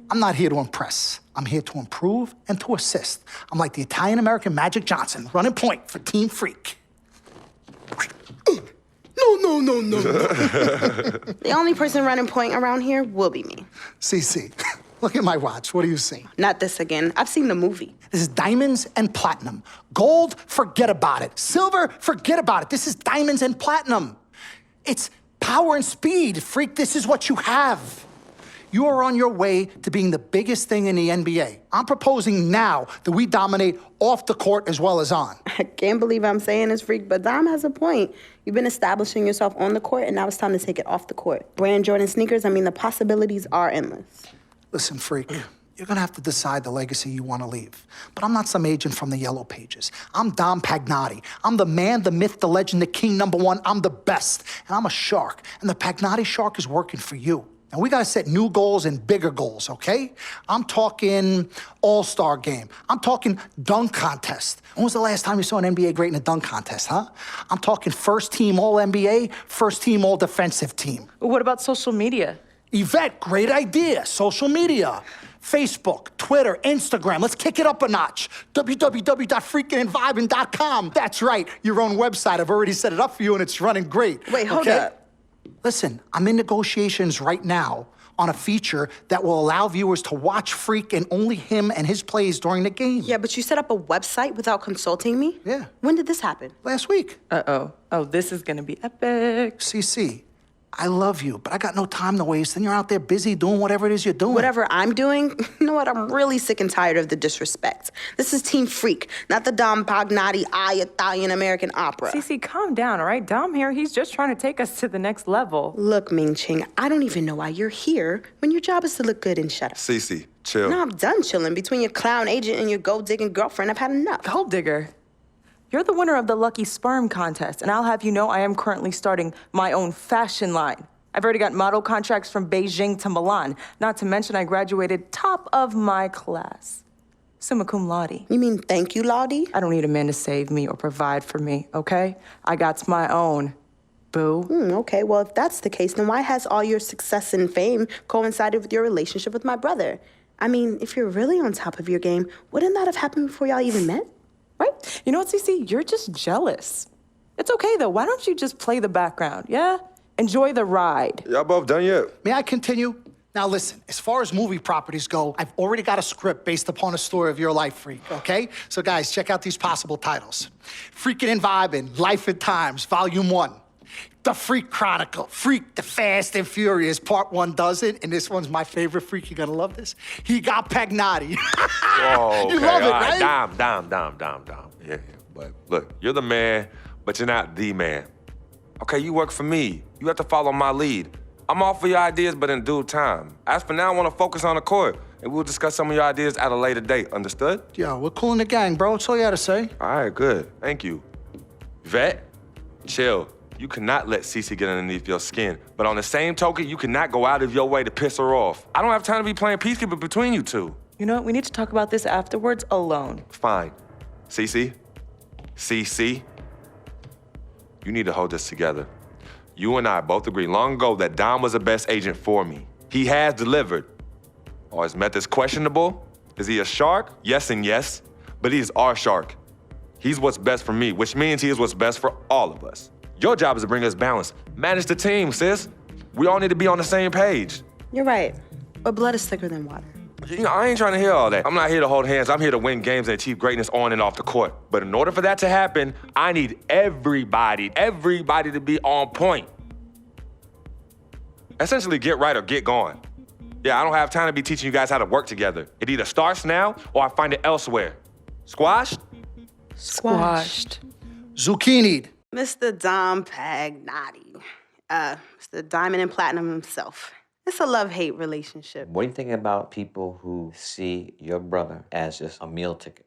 Speaker 8: I'm not here to impress. I'm here to improve and to assist. I'm like the Italian-American Magic Johnson, running point for Team Freak. No.
Speaker 2: The only person running point around here will be me.
Speaker 8: CC. Look at my watch. What do you see?
Speaker 2: Not this again. I've seen the movie.
Speaker 8: This is diamonds and platinum. Gold, forget about it. Silver, forget about it. This is diamonds and platinum. It's power and speed. Freak, this is what you have. You are on your way to being the biggest thing in the NBA. I'm proposing now that we dominate off the court as well as on.
Speaker 2: I can't believe I'm saying this, Freak, but Dom has a point. You've been establishing yourself on the court, and now it's time to take it off the court. Brand Jordan sneakers, the possibilities are endless.
Speaker 8: Listen, Freak, you're gonna have to decide the legacy you wanna leave. But I'm not some agent from the Yellow Pages. I'm Dom Pagnotti. I'm the man, the myth, the legend, the king #1. I'm the best. And I'm a shark. And the Pagnotti shark is working for you. And we gotta set new goals and bigger goals, okay? I'm talking all-star game. I'm talking dunk contest. When was the last time you saw an NBA great in a dunk contest, huh? I'm talking first team All-NBA, first team All-Defensive team.
Speaker 11: What about social media?
Speaker 8: Yvette, great idea. Social media. Facebook, Twitter, Instagram. Let's kick it up a notch. www.freakingandvibing.com. That's right, your own website. I've already set it up for you and it's running great.
Speaker 2: Wait, hold
Speaker 8: okay?
Speaker 2: up.
Speaker 8: Listen, I'm in negotiations right now on a feature that will allow viewers to watch Freak and only him and his plays during the game.
Speaker 2: Yeah, but you set up a website without consulting me?
Speaker 8: Yeah.
Speaker 2: When did this happen?
Speaker 8: Last week.
Speaker 11: Uh-oh. Oh, this is gonna be epic.
Speaker 8: CC, I love you, but I got no time to waste. And you're out there busy doing whatever it is you're doing.
Speaker 2: Whatever I'm doing, you know what? I'm really sick and tired of the disrespect. This is Team Freak, not the Dom Pagnotti Italian-American opera.
Speaker 11: Cece, calm down, all right? Dom here, he's just trying to take us to the next level.
Speaker 2: Look, Ming Ching, I don't even know why you're here when your job is to look good and shut up.
Speaker 1: Cece, chill.
Speaker 2: No, I'm done chilling. Between your clown agent and your gold-digging girlfriend, I've had enough.
Speaker 11: Gold digger. You're the winner of the Lucky Sperm contest, and I'll have you know I am currently starting my own fashion line. I've already got model contracts from Beijing to Milan, not to mention I graduated top of my class. Summa cum laude.
Speaker 2: You mean thank you, Laudy?
Speaker 11: I don't need a man to save me or provide for me, okay? I got my own, boo.
Speaker 2: Okay, well, if that's the case, then why has all your success and fame coincided with your relationship with my brother? I mean, if you're really on top of your game, wouldn't that have happened before y'all even met? Right?
Speaker 11: You know what, Cece? You're just jealous. It's okay, though. Why don't you just play the background, yeah? Enjoy the ride.
Speaker 1: Y'all both done yet?
Speaker 8: May I continue? Now listen, as far as movie properties go, I've already got a script based upon a story of your life, Freak, okay? So guys, check out these possible titles. Freaking and Vibing, Life and Times, Volume 1. The Freak Chronicle, Freak the Fast and Furious, Part 1 does it, and this one's my favorite, Freak, you're gonna love this. He got Pagnotti.
Speaker 1: Whoa, okay.
Speaker 8: You love it,
Speaker 1: all
Speaker 8: right?
Speaker 1: Dom. Yeah. But look, you're the man, but you're not the man. Okay, you work for me. You have to follow my lead. I'm all for your ideas, but in due time. As for now, I want to focus on the court, and we'll discuss some of your ideas at a later date. Understood?
Speaker 8: Yo, we're cool in the gang, bro. That's all you had to say.
Speaker 1: All right, good. Thank you. Vet, chill. You cannot let Cece get underneath your skin. But on the same token, you cannot go out of your way to piss her off. I don't have time to be playing peacekeeper between you two.
Speaker 11: You know what? We need to talk about this afterwards alone.
Speaker 1: Fine. Cece, you need to hold this together. You and I both agreed long ago that Dom was the best agent for me. He has delivered. Are his methods questionable? Is he a shark? Yes and yes, but he's our shark. He's what's best for me, which means he is what's best for all of us. Your job is to bring us balance. Manage the team, sis. We all need to be on the same page.
Speaker 2: You're right, but blood is thicker than water.
Speaker 1: You know, I ain't trying to hear all that. I'm not here to hold hands. I'm here to win games and achieve greatness on and off the court. But in order for that to happen, I need everybody to be on point. Essentially, get right or get gone. Yeah, I don't have time to be teaching you guys how to work together. It either starts now or I find it elsewhere. Squashed?
Speaker 11: Squashed.
Speaker 8: Zucchini'd.
Speaker 2: Mr. Dom Pagnotti. Mr. Diamond and Platinum himself. It's a love-hate relationship.
Speaker 14: What are you thinking about people who see your brother as just a meal ticket?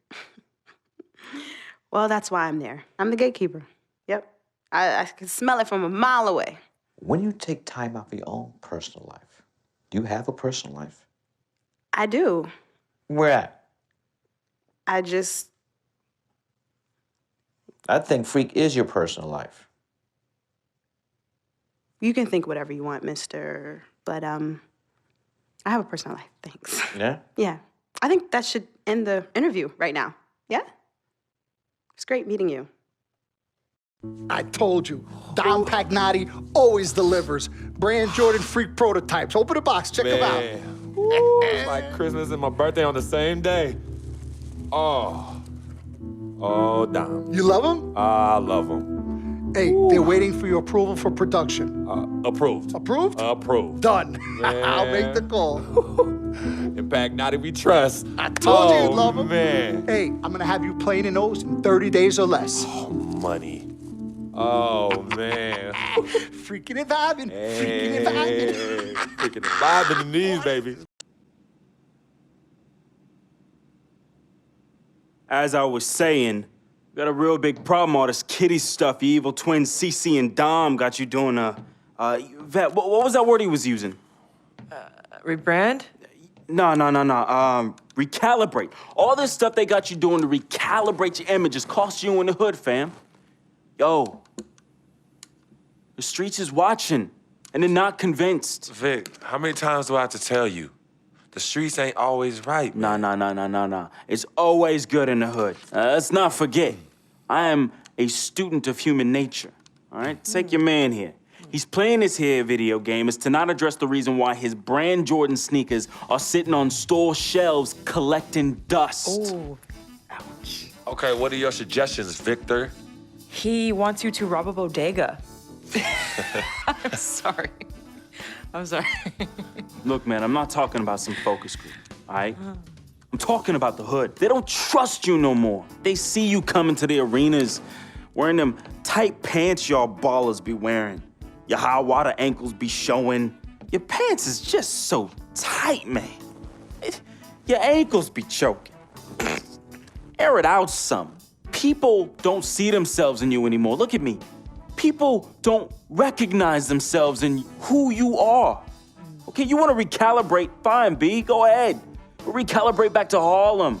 Speaker 2: Well, that's why I'm there. I'm the gatekeeper. Yep. I can smell it from a mile away.
Speaker 14: When you take time out for your own personal life, do you have a personal life?
Speaker 2: I do.
Speaker 14: Where at?
Speaker 2: I
Speaker 14: think Freak is your personal life.
Speaker 2: You can think whatever you want, mister, but I have a personal life, thanks.
Speaker 14: Yeah?
Speaker 2: Yeah. I think that should end the interview right now. Yeah? It's great meeting you.
Speaker 8: I told you, Dom Pagnotti always delivers. Brand Jordan Freak prototypes. Open the box, check them out.
Speaker 1: Ooh, it's like Christmas and my birthday on the same day. Oh, Dom.
Speaker 8: You love them?
Speaker 1: I love them.
Speaker 8: Hey, they're waiting for your approval for production.
Speaker 1: Approved.
Speaker 8: Approved?
Speaker 1: Approved.
Speaker 8: Done. I'll make the call.
Speaker 1: In Pagnotti we trust.
Speaker 8: I told you you'd love them.
Speaker 1: Man.
Speaker 8: Hey, I'm gonna have you playing in those in 30 days or less.
Speaker 1: Oh, money. Oh, man.
Speaker 8: Freaking and vibing. Freaking and vibing.
Speaker 1: Freaking and vibing in these, baby.
Speaker 3: As I was saying, got a real big problem, all this kitty stuff. You evil twins, Cece and Dom, got you doing Vet, what was that word he was using?
Speaker 11: Rebrand?
Speaker 3: No. Recalibrate. All this stuff they got you doing to recalibrate your image is cost you in the hood, fam. Yo, the streets is watching, and they're not convinced.
Speaker 1: Vic, how many times do I have to tell you? The streets ain't always right, man.
Speaker 3: Nah. It's always good in the hood. Let's not forget, I am a student of human nature, all right? Take your man here. He's playing this here video game is to not address the reason why his brand Jordan sneakers are sitting on store shelves collecting dust.
Speaker 11: Ooh.
Speaker 1: Okay, what are your suggestions, Victor?
Speaker 11: He wants you to rob a bodega. I'm sorry.
Speaker 3: Look, man, I'm not talking about some focus group, all right? I'm talking about the hood. They don't trust you no more. They see you coming to the arenas wearing them tight pants y'all ballers be wearing. Your high water ankles be showing. Your pants is just so tight, man. Your ankles be choking. Air it out some. People don't see themselves in you anymore. Look at me. People don't recognize themselves in who you are. Okay, you want to recalibrate? Fine, B, go ahead. Recalibrate back to Harlem.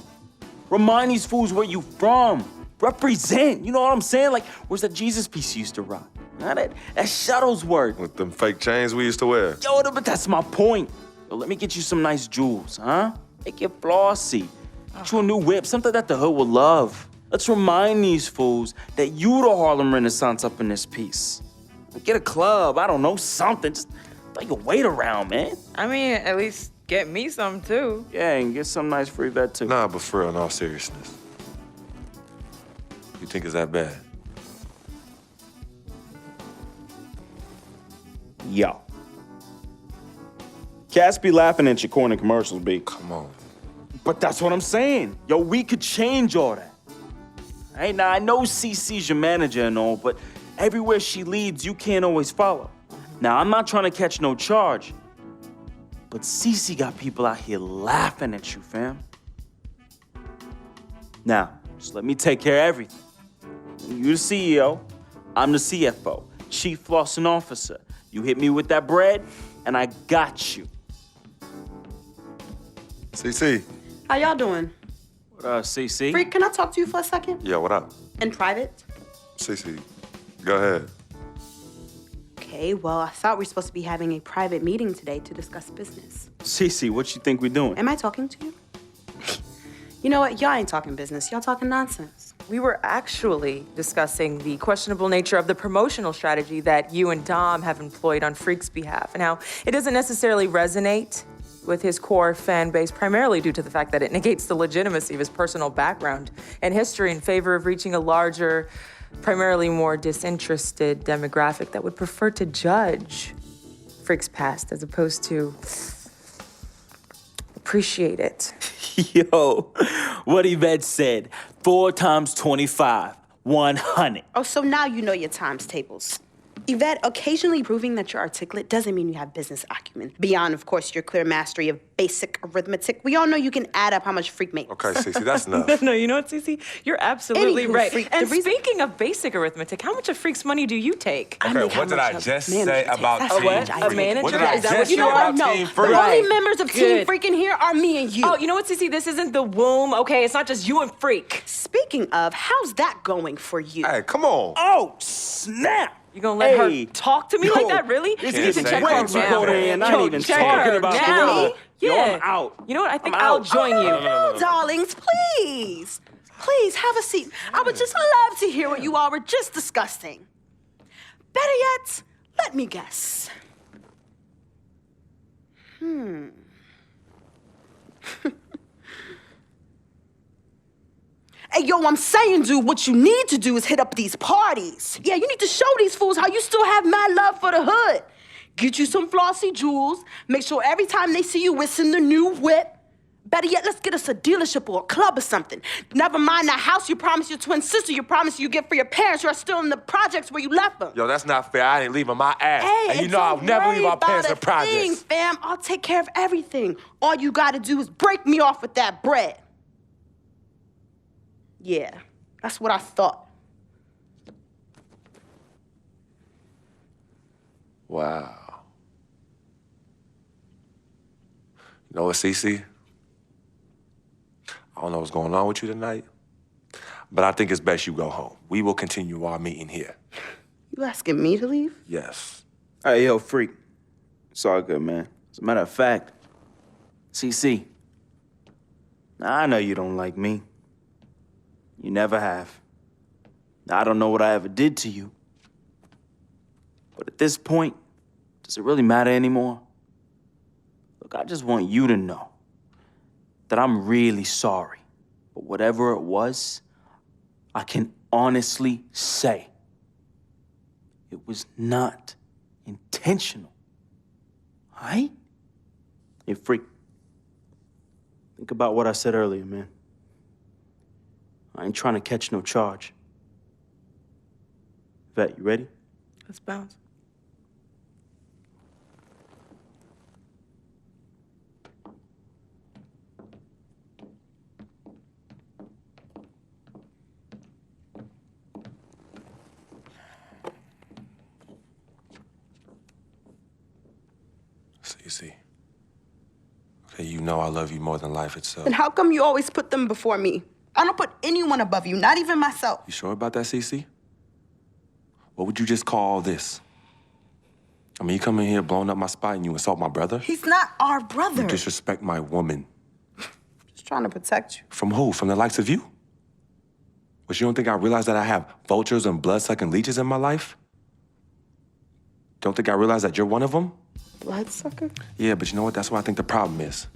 Speaker 3: Remind these fools where you from. Represent, you know what I'm saying? Like, where's that Jesus piece you used to rock? That Shuttlesworth.
Speaker 1: With them fake chains we used to wear.
Speaker 3: Yo, but that's my point. Yo, let me get you some nice jewels, huh? Make you flossy. Get you a new whip, something that the hood will love. Let's remind these fools that you the Harlem Renaissance up in this piece. Get a club, I don't know, something. Just throw your weight around, man.
Speaker 11: I mean, at least get me some, too.
Speaker 3: Yeah, and get some nice free vet, too.
Speaker 1: Nah, but for real, in all seriousness. You think it's that bad?
Speaker 3: Yo. Cats be laughing at your corny commercials, B.
Speaker 1: Come on.
Speaker 3: But that's what I'm saying. Yo, we could change all that. Hey, now I know CC's your manager and all, but everywhere she leads, you can't always follow. Now, I'm not trying to catch no charge, but CC got people out here laughing at you, fam. Now, just let me take care of everything. You the CEO, I'm the CFO, Chief Flossing Officer. You hit me with that bread, and I got you.
Speaker 1: CC.
Speaker 2: How y'all doing?
Speaker 3: What up, CC?
Speaker 2: Freak, can I talk to you for a second?
Speaker 1: Yeah, what up?
Speaker 2: In private?
Speaker 1: CC, go ahead.
Speaker 2: Okay, well, I thought we were supposed to be having a private meeting today to discuss business.
Speaker 3: CC, what you think we doing?
Speaker 2: Am I talking to you? You know what? Y'all ain't talking business. Y'all talking nonsense.
Speaker 11: We were actually discussing the questionable nature of the promotional strategy that you and Dom have employed on Freak's behalf. Now, it doesn't necessarily resonate with his core fan base, primarily due to the fact that it negates the legitimacy of his personal background and history in favor of reaching a larger, primarily more disinterested demographic that would prefer to judge Freak's past as opposed to appreciate it.
Speaker 3: Yo, what Yvette said, 4 times 25, 100.
Speaker 2: Oh, so now you know your times tables. Yvette, occasionally proving that you're articulate doesn't mean you have business acumen. Beyond, of course, your clear mastery of basic arithmetic, we all know you can add up how much Freak makes.
Speaker 1: Okay, Cece, that's enough.
Speaker 11: No, you know what, Cece? You're absolutely
Speaker 2: Anywho,
Speaker 11: right.
Speaker 2: Freak,
Speaker 11: And
Speaker 2: the reason-
Speaker 11: speaking of basic arithmetic, how much of Freak's money do you take?
Speaker 2: I
Speaker 1: Okay,
Speaker 2: make how
Speaker 1: what did
Speaker 2: much
Speaker 1: I
Speaker 2: of
Speaker 1: just
Speaker 2: manager
Speaker 1: say
Speaker 2: takes.
Speaker 1: about
Speaker 2: That's
Speaker 1: Team
Speaker 2: how much I
Speaker 11: A
Speaker 2: make.
Speaker 11: manager?
Speaker 1: What did I
Speaker 11: Is that
Speaker 1: just
Speaker 11: what
Speaker 1: say
Speaker 11: you are?
Speaker 1: about
Speaker 2: No,
Speaker 1: Team
Speaker 2: the
Speaker 1: Freak?
Speaker 2: only members of Team
Speaker 11: Good.
Speaker 2: Freak in here are me and you.
Speaker 11: Oh, you know what, Cece? This isn't the womb, okay? It's not just you and Freak.
Speaker 2: Speaking of, how's that going for you?
Speaker 1: Hey, come on.
Speaker 3: Oh, snap!
Speaker 11: You gonna let
Speaker 3: Hey.
Speaker 11: her talk to me
Speaker 3: Yo,
Speaker 11: like that, really?
Speaker 3: this
Speaker 11: You need
Speaker 1: is
Speaker 11: to check
Speaker 1: way
Speaker 11: her
Speaker 1: too
Speaker 11: now.
Speaker 3: cold in. I ain't even
Speaker 11: check
Speaker 3: talking
Speaker 11: her
Speaker 3: about
Speaker 11: now.
Speaker 3: Gorilla. Yo,
Speaker 11: Yeah.
Speaker 3: I'm out.
Speaker 11: You know what? I think
Speaker 3: I'm
Speaker 11: I'll
Speaker 3: out.
Speaker 11: join you.
Speaker 2: No, darlings, please. Please, have a seat. I would just love to hear what you all were just discussing. Better yet, let me guess. Hey, yo, I'm saying, dude, what you need to do is hit up these parties. Yeah, you need to show these fools how you still have mad love for the hood. Get you some flossy jewels. Make sure every time they see you whistling the new whip. Better yet, let's get us a dealership or a club or something. Never mind that house you promised your twin sister you promised you get for your parents who are still in the projects where you left them.
Speaker 1: Yo, that's not fair. I ain't leaving my ass.
Speaker 2: Hey,
Speaker 1: and you
Speaker 2: it's
Speaker 1: know I'll never leave our parents in
Speaker 2: a thing,
Speaker 1: projects.
Speaker 2: fam. I'll take care of everything. All you gotta do is break me off with that bread. Yeah, that's what I thought.
Speaker 1: Wow. You know what, Cece? I don't know what's going on with you tonight, but I think it's best you go home. We will continue our meeting here.
Speaker 2: You asking me to leave?
Speaker 1: Yes.
Speaker 3: Hey, yo, freak. It's all good, man. As a matter of fact, CC, I know you don't like me. You never have. I don't know what I ever did to you. But at this point, does it really matter anymore? Look, I just want you to know that I'm really sorry. But whatever it was, I can honestly say it was not intentional. All right? Hey, freak. Think about what I said earlier, man. I ain't trying to catch no charge. Vet, you ready?
Speaker 11: Let's bounce.
Speaker 1: Cece. Okay, you know I love you more than life itself.
Speaker 2: Then how come you always put them before me? I don't put anyone above you, not even myself.
Speaker 1: You sure about that, Cece? What would you just call all this? I mean, you come in here blowing up my spot and you insult my brother?
Speaker 2: He's not our brother.
Speaker 1: You disrespect my woman.
Speaker 2: Just trying to protect you.
Speaker 1: From who? From the likes of you? But you don't think I realize that I have vultures and blood-sucking leeches in my life? Don't think I realize that you're one of them?
Speaker 2: Bloodsucker?
Speaker 1: Yeah, but you know what? That's what I think the problem is.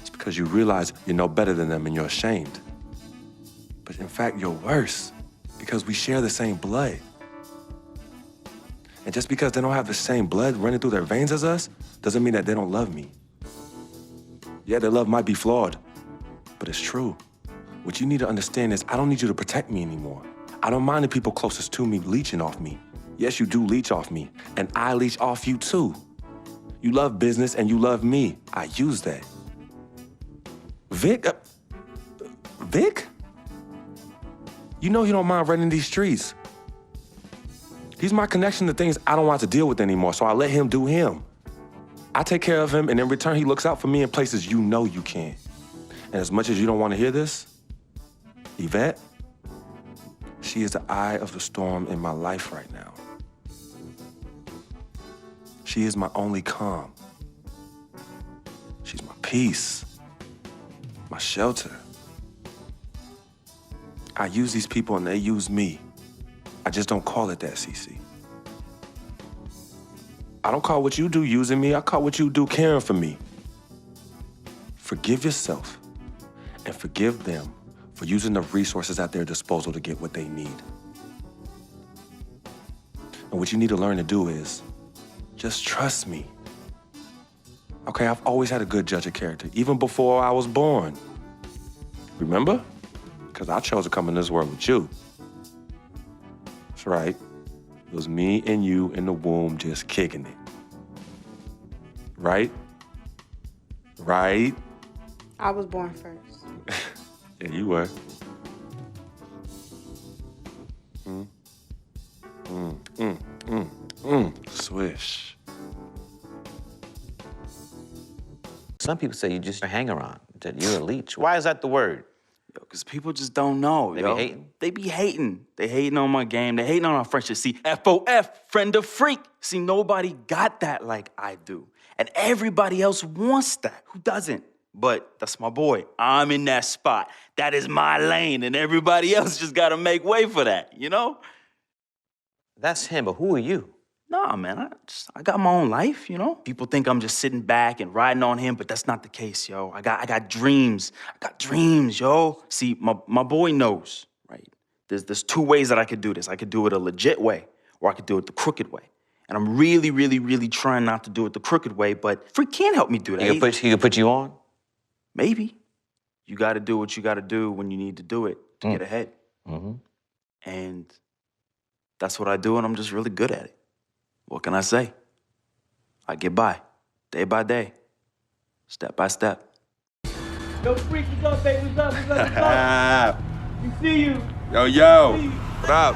Speaker 1: It's because you realize you're no better than them and you're ashamed. But in fact, you're worse because we share the same blood. And just because they don't have the same blood running through their veins as us, doesn't mean that they don't love me. Yeah, their love might be flawed, but it's true. What you need to understand is I don't need you to protect me anymore. I don't mind the people closest to me leeching off me. Yes, you do leech off me, and I leech off you too. You love business and you love me. I use that. Vic? Vic? You know he don't mind running these streets. He's my connection to things I don't want to deal with anymore, so I let him do him. I take care of him, and in return, he looks out for me in places you know you can't. And as much as you don't want to hear this, Yvette, she is the eye of the storm in my life right now. She is my only calm. She's my peace, my shelter. I use these people and they use me. I just don't call it that, Cece. I don't call what you do using me. I call what you do caring for me. Forgive yourself and forgive them for using the resources at their disposal to get what they need. And what you need to learn to do is just trust me. Okay, I've always had a good judge of character, even before I was born. Remember? Because I chose to come in this world with you. That's right. It was me and you in the womb just kicking it. Right? Right?
Speaker 2: I was born first.
Speaker 1: Yeah, you were. Swish.
Speaker 14: Some people say you just a hanger-on, that you're a leech. Why is that the word?
Speaker 3: Yo, because people just don't know,
Speaker 14: They
Speaker 3: yo.
Speaker 14: be hating?
Speaker 3: They be hating. They hating on my game. They hating on our friendship. See, FOF, friend of freak. See, nobody got that like I do. And everybody else wants that. Who doesn't? But that's my boy. I'm in that spot. That is my lane, and everybody else just gotta make way for that, you know?
Speaker 14: That's him, but who are you?
Speaker 3: Nah, man, I got my own life, you know? People think I'm just sitting back and riding on him, but that's not the case, yo. I got dreams. I got dreams, yo. See, my boy knows, right? There's two ways that I could do this. I could do it a legit way, or I could do it the crooked way. And I'm really, really, really trying not to do it the crooked way, but Freak can't help me do that.
Speaker 14: He can put you on?
Speaker 3: Maybe. You gotta do what you gotta do when you need to do it to get ahead.
Speaker 14: Mm-hmm.
Speaker 3: And that's what I do, and I'm just really good at it. What can I say? I get by, day by day, step by step.
Speaker 15: Yo, Freak, what's up, baby? What's up? What's up? What's up? We see you.
Speaker 1: Yo, yo.
Speaker 15: See you.
Speaker 1: What up?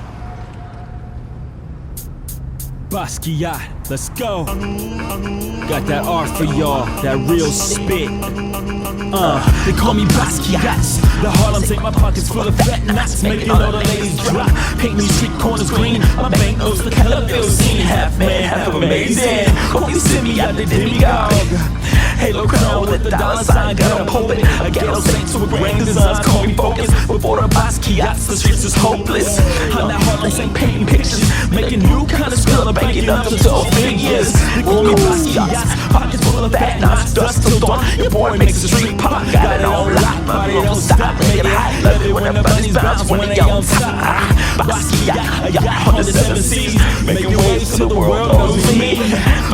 Speaker 3: Basquiat, let's go. Got that art for y'all, that real spit. They call me Basquiat. The Harlem's ain't my pockets full of fat knots, making all the ladies drop. Paint me street corners green, my banknotes the color bill scene. Half man, half amazing. Call me Simi out the demigod. Halo crown with the dollar sign, got a pulpit. A ghetto saint to a grand designs, call me focus. Before the Basquiats, the streets is hopeless. I'm that Harlem ain't painting pictures, making new kind of skill, banking up to all figures. They call me Basquiats, pockets full of fat knots, dust till dawn. Your boy makes the street pop, got it on lock. Body don't stop, make it hot. Love it when the bunnies bounce when they on top. Basquiat, I got 107 C's, making waves till the world knows me.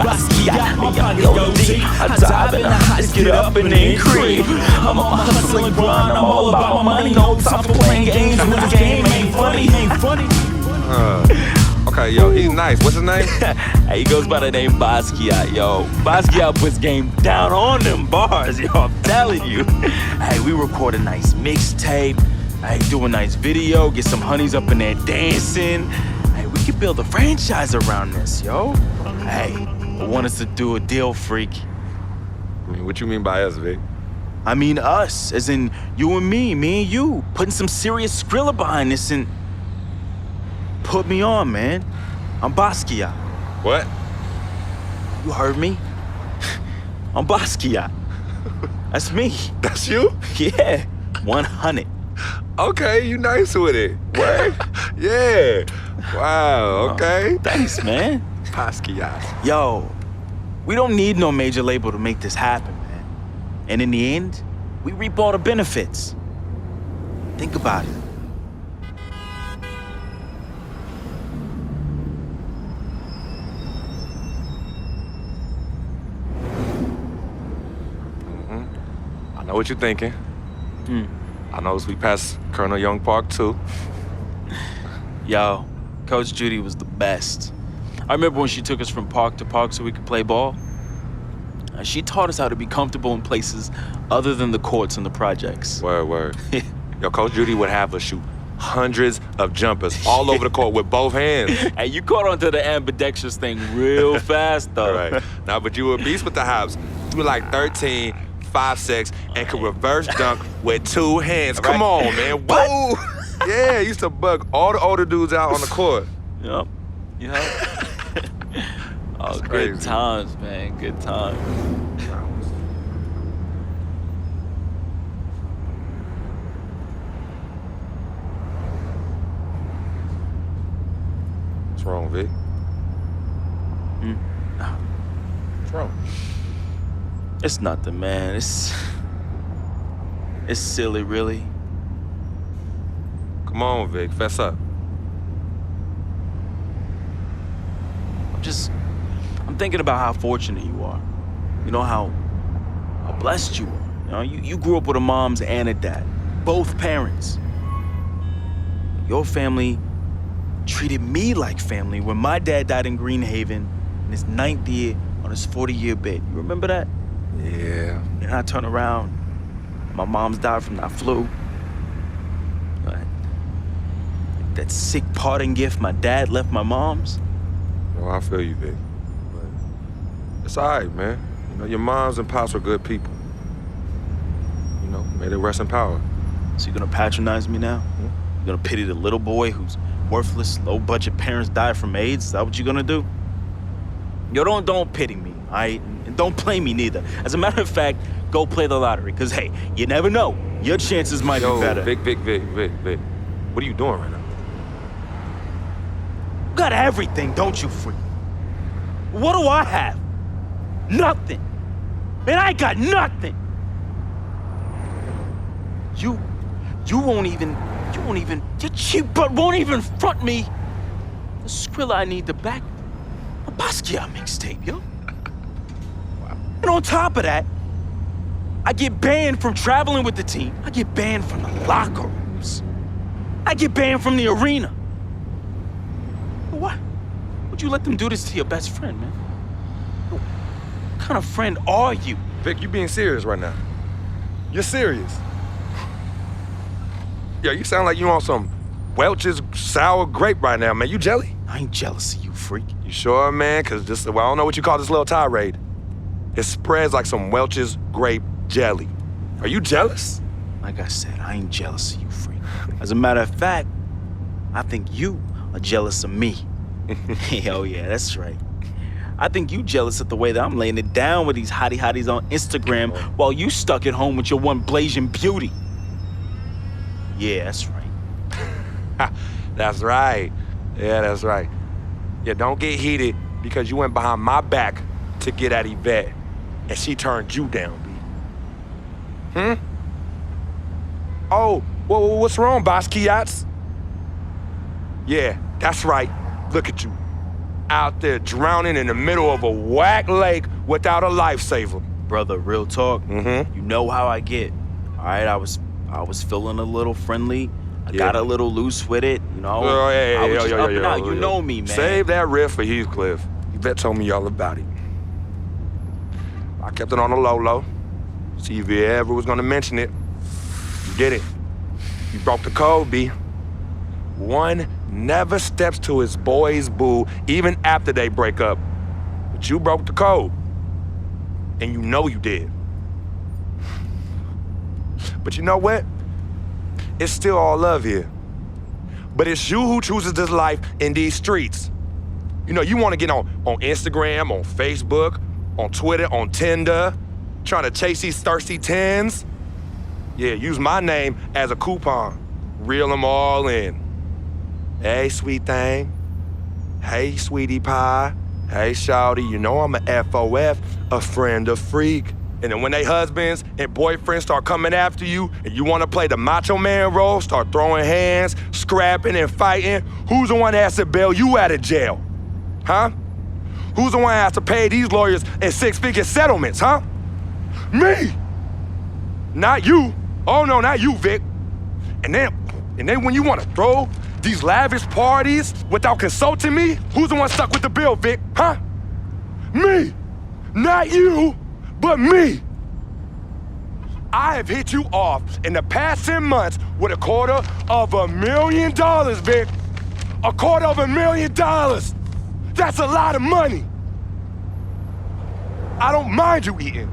Speaker 3: Basquiat, my pocket go deep. I dive in the heights, get up and then creep. I'm on my hustling grind, I'm all about my money. No time for playing games when the game ain't funny.
Speaker 1: Okay, yo, he's nice. What's his name?
Speaker 3: He goes by the name Basquiat, yo. Basquiat puts game down on them bars, yo. I'm telling you. Hey, we record a nice mixtape. Hey, do a nice video, get some honeys up in there dancing. Hey, we could build a franchise around this, yo. Hey, I want us to do a deal, freak.
Speaker 1: I mean, what you mean by us, Vic?
Speaker 3: I mean us, as in you and me and you, putting some serious Skrilla behind this and put me on, man. I'm Basquiat.
Speaker 1: What?
Speaker 3: You heard me? I'm Basquiat. That's me.
Speaker 1: That's you?
Speaker 3: Yeah, 100.
Speaker 1: Okay, you nice with it. What? Yeah. Wow, okay.
Speaker 3: Thanks, man.
Speaker 1: Basquiat.
Speaker 3: Yo, we don't need no major label to make this happen, man. And in the end, we reap all the benefits. Think about it.
Speaker 1: I know what you're thinking. I know we passed Colonel Young Park too.
Speaker 3: Yo, Coach Judy was the best. I remember when she took us from park to park so we could play ball. She taught us how to be comfortable in places other than the courts and the projects.
Speaker 1: Word. Yo, Coach Judy would have us shoot hundreds of jumpers all over the court with both hands.
Speaker 3: Hey, you caught onto the ambidextrous thing real fast, though.
Speaker 1: Right. Now, but you were a beast with the hops. You were like 13, 5'6", and could reverse dunk with 2 hands. Come on, man. Whoa! Yeah, used to bug all the older dudes out on the court.
Speaker 3: Yep. Oh, good
Speaker 1: crazy.
Speaker 3: times, man. Good times.
Speaker 1: What's wrong, Vic? What's wrong?
Speaker 3: It's nothing, man. It's silly, really.
Speaker 1: Come on, Vic. Fess up.
Speaker 3: I'm thinking about how fortunate you are. You know, how blessed you are. You know, you grew up with a mom's and a dad, both parents. Your family treated me like family when my dad died in Greenhaven in his 9th year on his 40-year bid. You remember that?
Speaker 1: Yeah.
Speaker 3: And I turn around, my mom's died from that flu. That sick parting gift my dad left my mom's.
Speaker 1: Oh, I feel you, Vic. But it's all right, man. You know, your moms and pops were good people. You know, may they rest in power.
Speaker 3: So you're gonna patronize me now? You're gonna pity the little boy whose worthless, low-budget parents died from AIDS? Is that what you're gonna do? Yo, don't pity me, all right? And don't play me neither. As a matter of fact, go play the lottery, because, hey, you never know. Your chances might be better.
Speaker 1: Vic. What are you doing right now?
Speaker 3: You got everything, don't you, freak? What do I have? Nothing. Man, I got nothing. You won't even, your cheap butt won't even front me the Skrilla I need to back a Basquiat mixtape, yo. And on top of that, I get banned from traveling with the team. I get banned from the locker rooms. I get banned from the arena. What? Would you let them do this to your best friend, man? What kind of friend are you?
Speaker 1: Vic, you being serious right now. You're serious. Yeah, you sound like you on some Welch's sour grape right now, man. You jelly?
Speaker 3: I ain't jealous of you, freak.
Speaker 1: You sure, man? Because this, well, I don't know what you call this little tirade. It spreads like some Welch's grape jelly. Are you jealous?
Speaker 3: Like I said, I ain't jealous of you, freak. As a matter of fact, I think you are jealous of me. Oh yeah, that's right. I think you jealous of the way that I'm laying it down with these hotties on Instagram while you stuck at home with your one blazing beauty. Yeah, that's right.
Speaker 1: That's right. Yeah, that's right. Yeah, don't get heated because you went behind my back to get at Yvette and she turned you down, B. Oh, what's wrong, Basquiat's? Yeah, that's right. Look at you. Out there drowning in the middle of a whack lake without a lifesaver.
Speaker 3: Brother, real talk.
Speaker 1: Mm-hmm.
Speaker 3: You know how I get. All right, I was feeling a little friendly. I got a little loose with it, you know. I was just up and out. You know me, man.
Speaker 1: Save that riff for Heathcliff. Yvette told me all about it. I kept it on the low. See if you ever was gonna mention it. You did it. You broke the code, B. One never steps to his boy's boo even after they break up. But you broke the code. And you know you did. But you know what? It's still all love here. But it's you who chooses this life in these streets. You know, you want to get on Instagram, on Facebook, on Twitter, on Tinder, trying to chase these thirsty tens. Yeah, use my name as a coupon. Reel them all in. Hey, sweet thing. Hey, sweetie pie. Hey, shawty, you know I'm a FOF, a friend of freak. And then when they husbands and boyfriends start coming after you and you want to play the macho man role, start throwing hands, scrapping and fighting, who's the one that has to bail you out of jail? Huh? Who's the one that has to pay these lawyers in six-figure settlements, huh? Me! Not you. Oh no, not you, Vic. And then when you want to throw these lavish parties without consulting me, who's the one stuck with the bill, Vic? Huh? Me! Not you, but me! I have hit you off in the past 10 months with $250,000, Vic. $250,000! That's a lot of money. I don't mind you eating,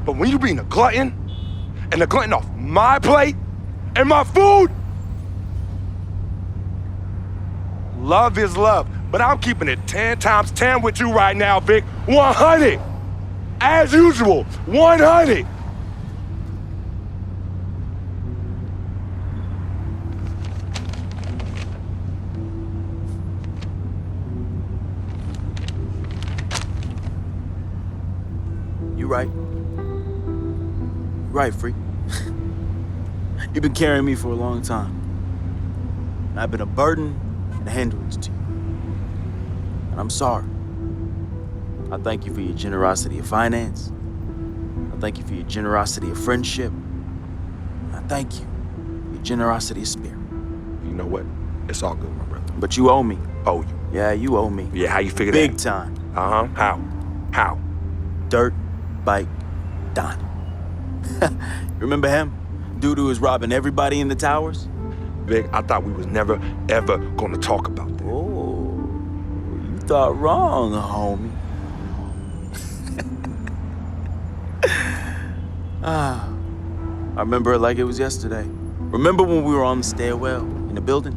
Speaker 1: but when you being a glutton, and the glutton off my plate and my food, love is love, but I'm keeping it 10 times 10 with you right now, Vic. 100. As usual, 100.
Speaker 3: You right. Right, freak. You've been carrying me for a long time. And I've been a burden and a hindrance to you. And I'm sorry. I thank you for your generosity of finance. I thank you for your generosity of friendship. I thank you for your generosity of spirit.
Speaker 1: You know what? It's all good, my brother.
Speaker 3: But you owe me.
Speaker 1: Owe you?
Speaker 3: Yeah, you owe me.
Speaker 1: Yeah, how you figure
Speaker 3: Big
Speaker 1: that?
Speaker 3: time.
Speaker 1: Uh-huh. How?
Speaker 3: Dirt Bike Don. Remember him? Dude who was robbing everybody in the towers?
Speaker 1: Vic, I thought we was never, ever gonna talk about that.
Speaker 3: Oh, you thought wrong, homie. I remember it like it was yesterday. Remember when we were on the stairwell in the building?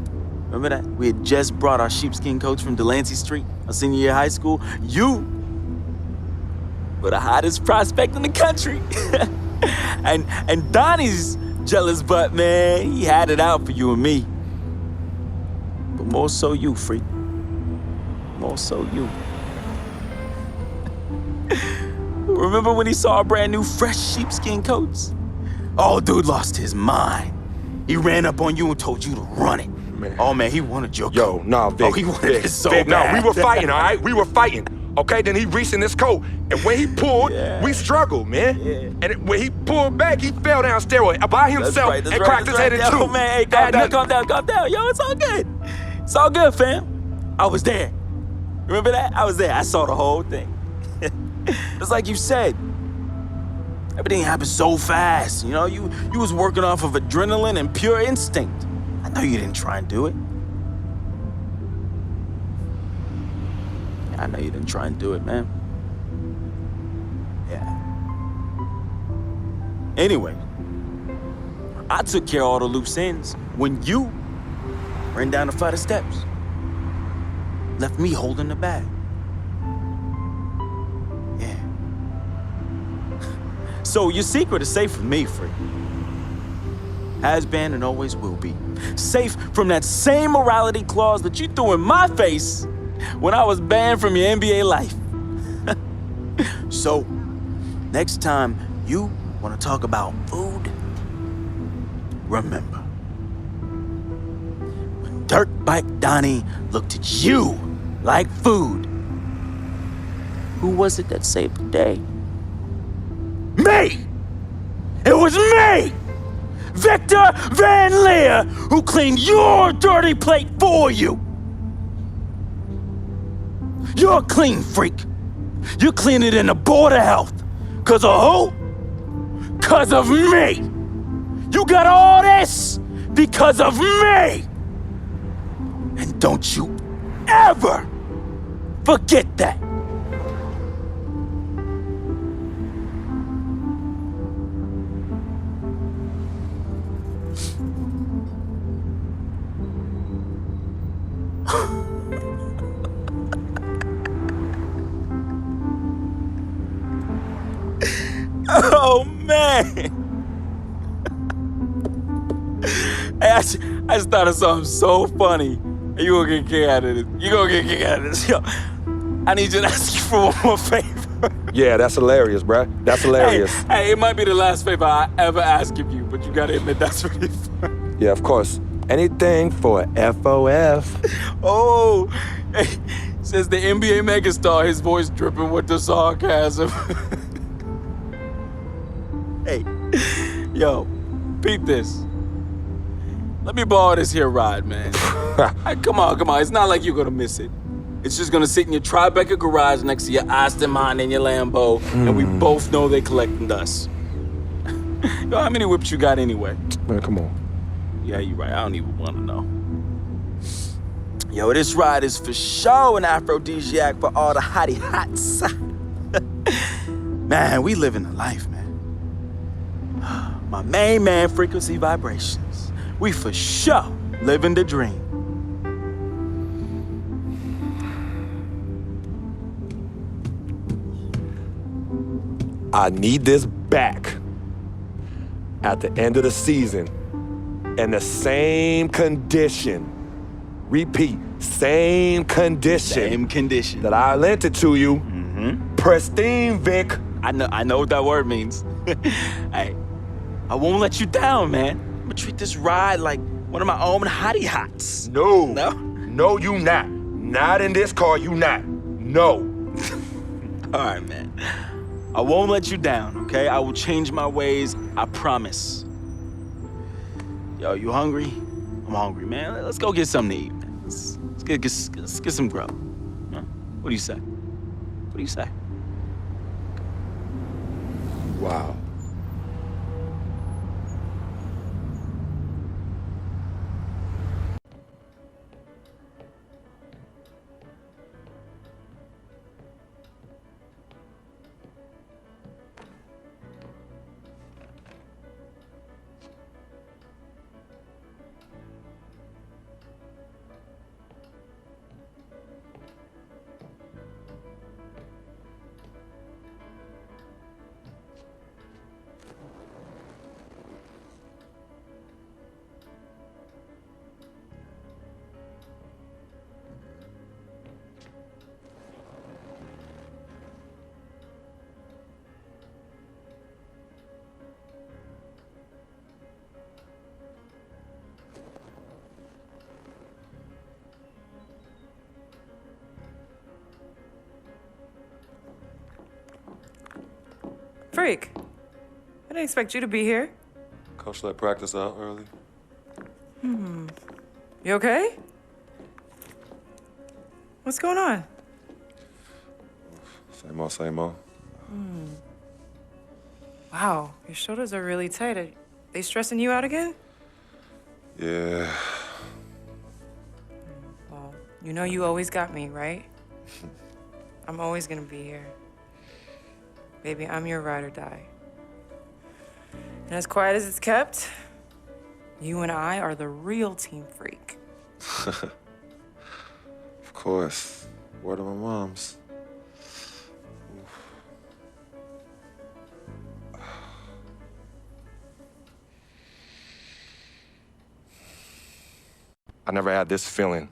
Speaker 3: Remember that? We had just brought our sheepskin coats from Delancey Street, our senior year of high school. You were the hottest prospect in the country. and Donnie's jealous butt, man, he had it out for you and me. But more so you, freak. More so you. Remember when he saw our brand new fresh sheepskin coats? Oh, dude lost his mind. He ran up on you and told you to run it.
Speaker 1: Man.
Speaker 3: Oh, man, he wanted your
Speaker 1: Yo,
Speaker 3: coat.
Speaker 1: nah, Vic.
Speaker 3: Oh, he wanted it so
Speaker 1: Vic,
Speaker 3: bad.
Speaker 1: No, we were fighting, all right? We were fighting. Okay, then he reached in his coat, and when he pulled, we struggled, man.
Speaker 3: Yeah.
Speaker 1: And when he pulled back, he fell down stairway by himself and cracked his head in two.
Speaker 3: Yo, man, hey, calm down. Yo, it's all good. It's all good, fam. I was there. Remember that? I was there. I saw the whole thing. It's like you said. Everything happened so fast, you know? You was working off of adrenaline and pure instinct. I know you didn't try and do it. I know you didn't try and do it, man. Yeah. Anyway, I took care of all the loose ends when you ran down the flight of steps. Left me holding the bag. Yeah. So your secret is safe with me, Freak. Has been and always will be. Safe from that same morality clause that you threw in my face when I was banned from your NBA life. So, next time you want to talk about food, remember, when Dirt Bike Donnie looked at you like food, who was it that saved the day? Me! It was me! Victor Van Leer, who cleaned your dirty plate for you! You're a clean freak. You clean it in the Board of Health. Cause of who? Cause of me! You got all this because of me! And don't you ever forget that! Oh, man! Hey, I just thought of something so funny. You gonna get a kick out of this. You gonna get a kick out of this. Yo, I need you to ask you for one more favor.
Speaker 1: Yeah, that's hilarious, bruh. That's hilarious.
Speaker 3: Hey, it might be the last favor I ever ask of you, but you gotta admit that's really fun.
Speaker 1: Yeah, of course. Anything for FOF.
Speaker 3: Oh, hey, says the NBA megastar, his voice dripping with the sarcasm. Hey, yo, peep this. Let me borrow this here ride, man. Hey, come on. It's not like you're gonna miss it. It's just gonna sit in your Tribeca garage next to your Aston Martin and your Lambo, and we both know they collecting dust. Yo, how many whips you got anyway?
Speaker 1: Man, come on.
Speaker 3: Yeah, you're right. I don't even want to know. Yo, this ride is for sure an aphrodisiac for all the hottie hots. Man, we living the life, man. My main man, Frequency Vibrations. We for sure living the dream.
Speaker 1: I need this back at the end of the season in the same condition. Repeat, same condition.
Speaker 3: Same condition.
Speaker 1: That I lent it to you. Pristine, Vic.
Speaker 3: I know what that word means. Hey, I won't let you down, man. I'm gonna treat this ride like one of my own hottie hots.
Speaker 1: No.
Speaker 3: No?
Speaker 1: No, you not. Not in this car, you not. No.
Speaker 3: All right, man. I won't let you down, okay? I will change my ways, I promise. Yo, you hungry? I'm hungry, man. Let's go get something to eat, man. Let's get some grub. Huh? What do you say? What do you say?
Speaker 1: Wow.
Speaker 11: Freak, I didn't expect you to be here.
Speaker 1: Coach let practice out early.
Speaker 11: You okay? What's going on?
Speaker 1: Same old, same old.
Speaker 11: Wow, your shoulders are really tight. Are they stressing you out again?
Speaker 1: Yeah.
Speaker 11: Well, you know you always got me, right? I'm always gonna be here. Baby, I'm your ride or die. And as quiet as it's kept, you and I are the real Team Freak.
Speaker 1: Of course. Word of my mom's. I never had this feeling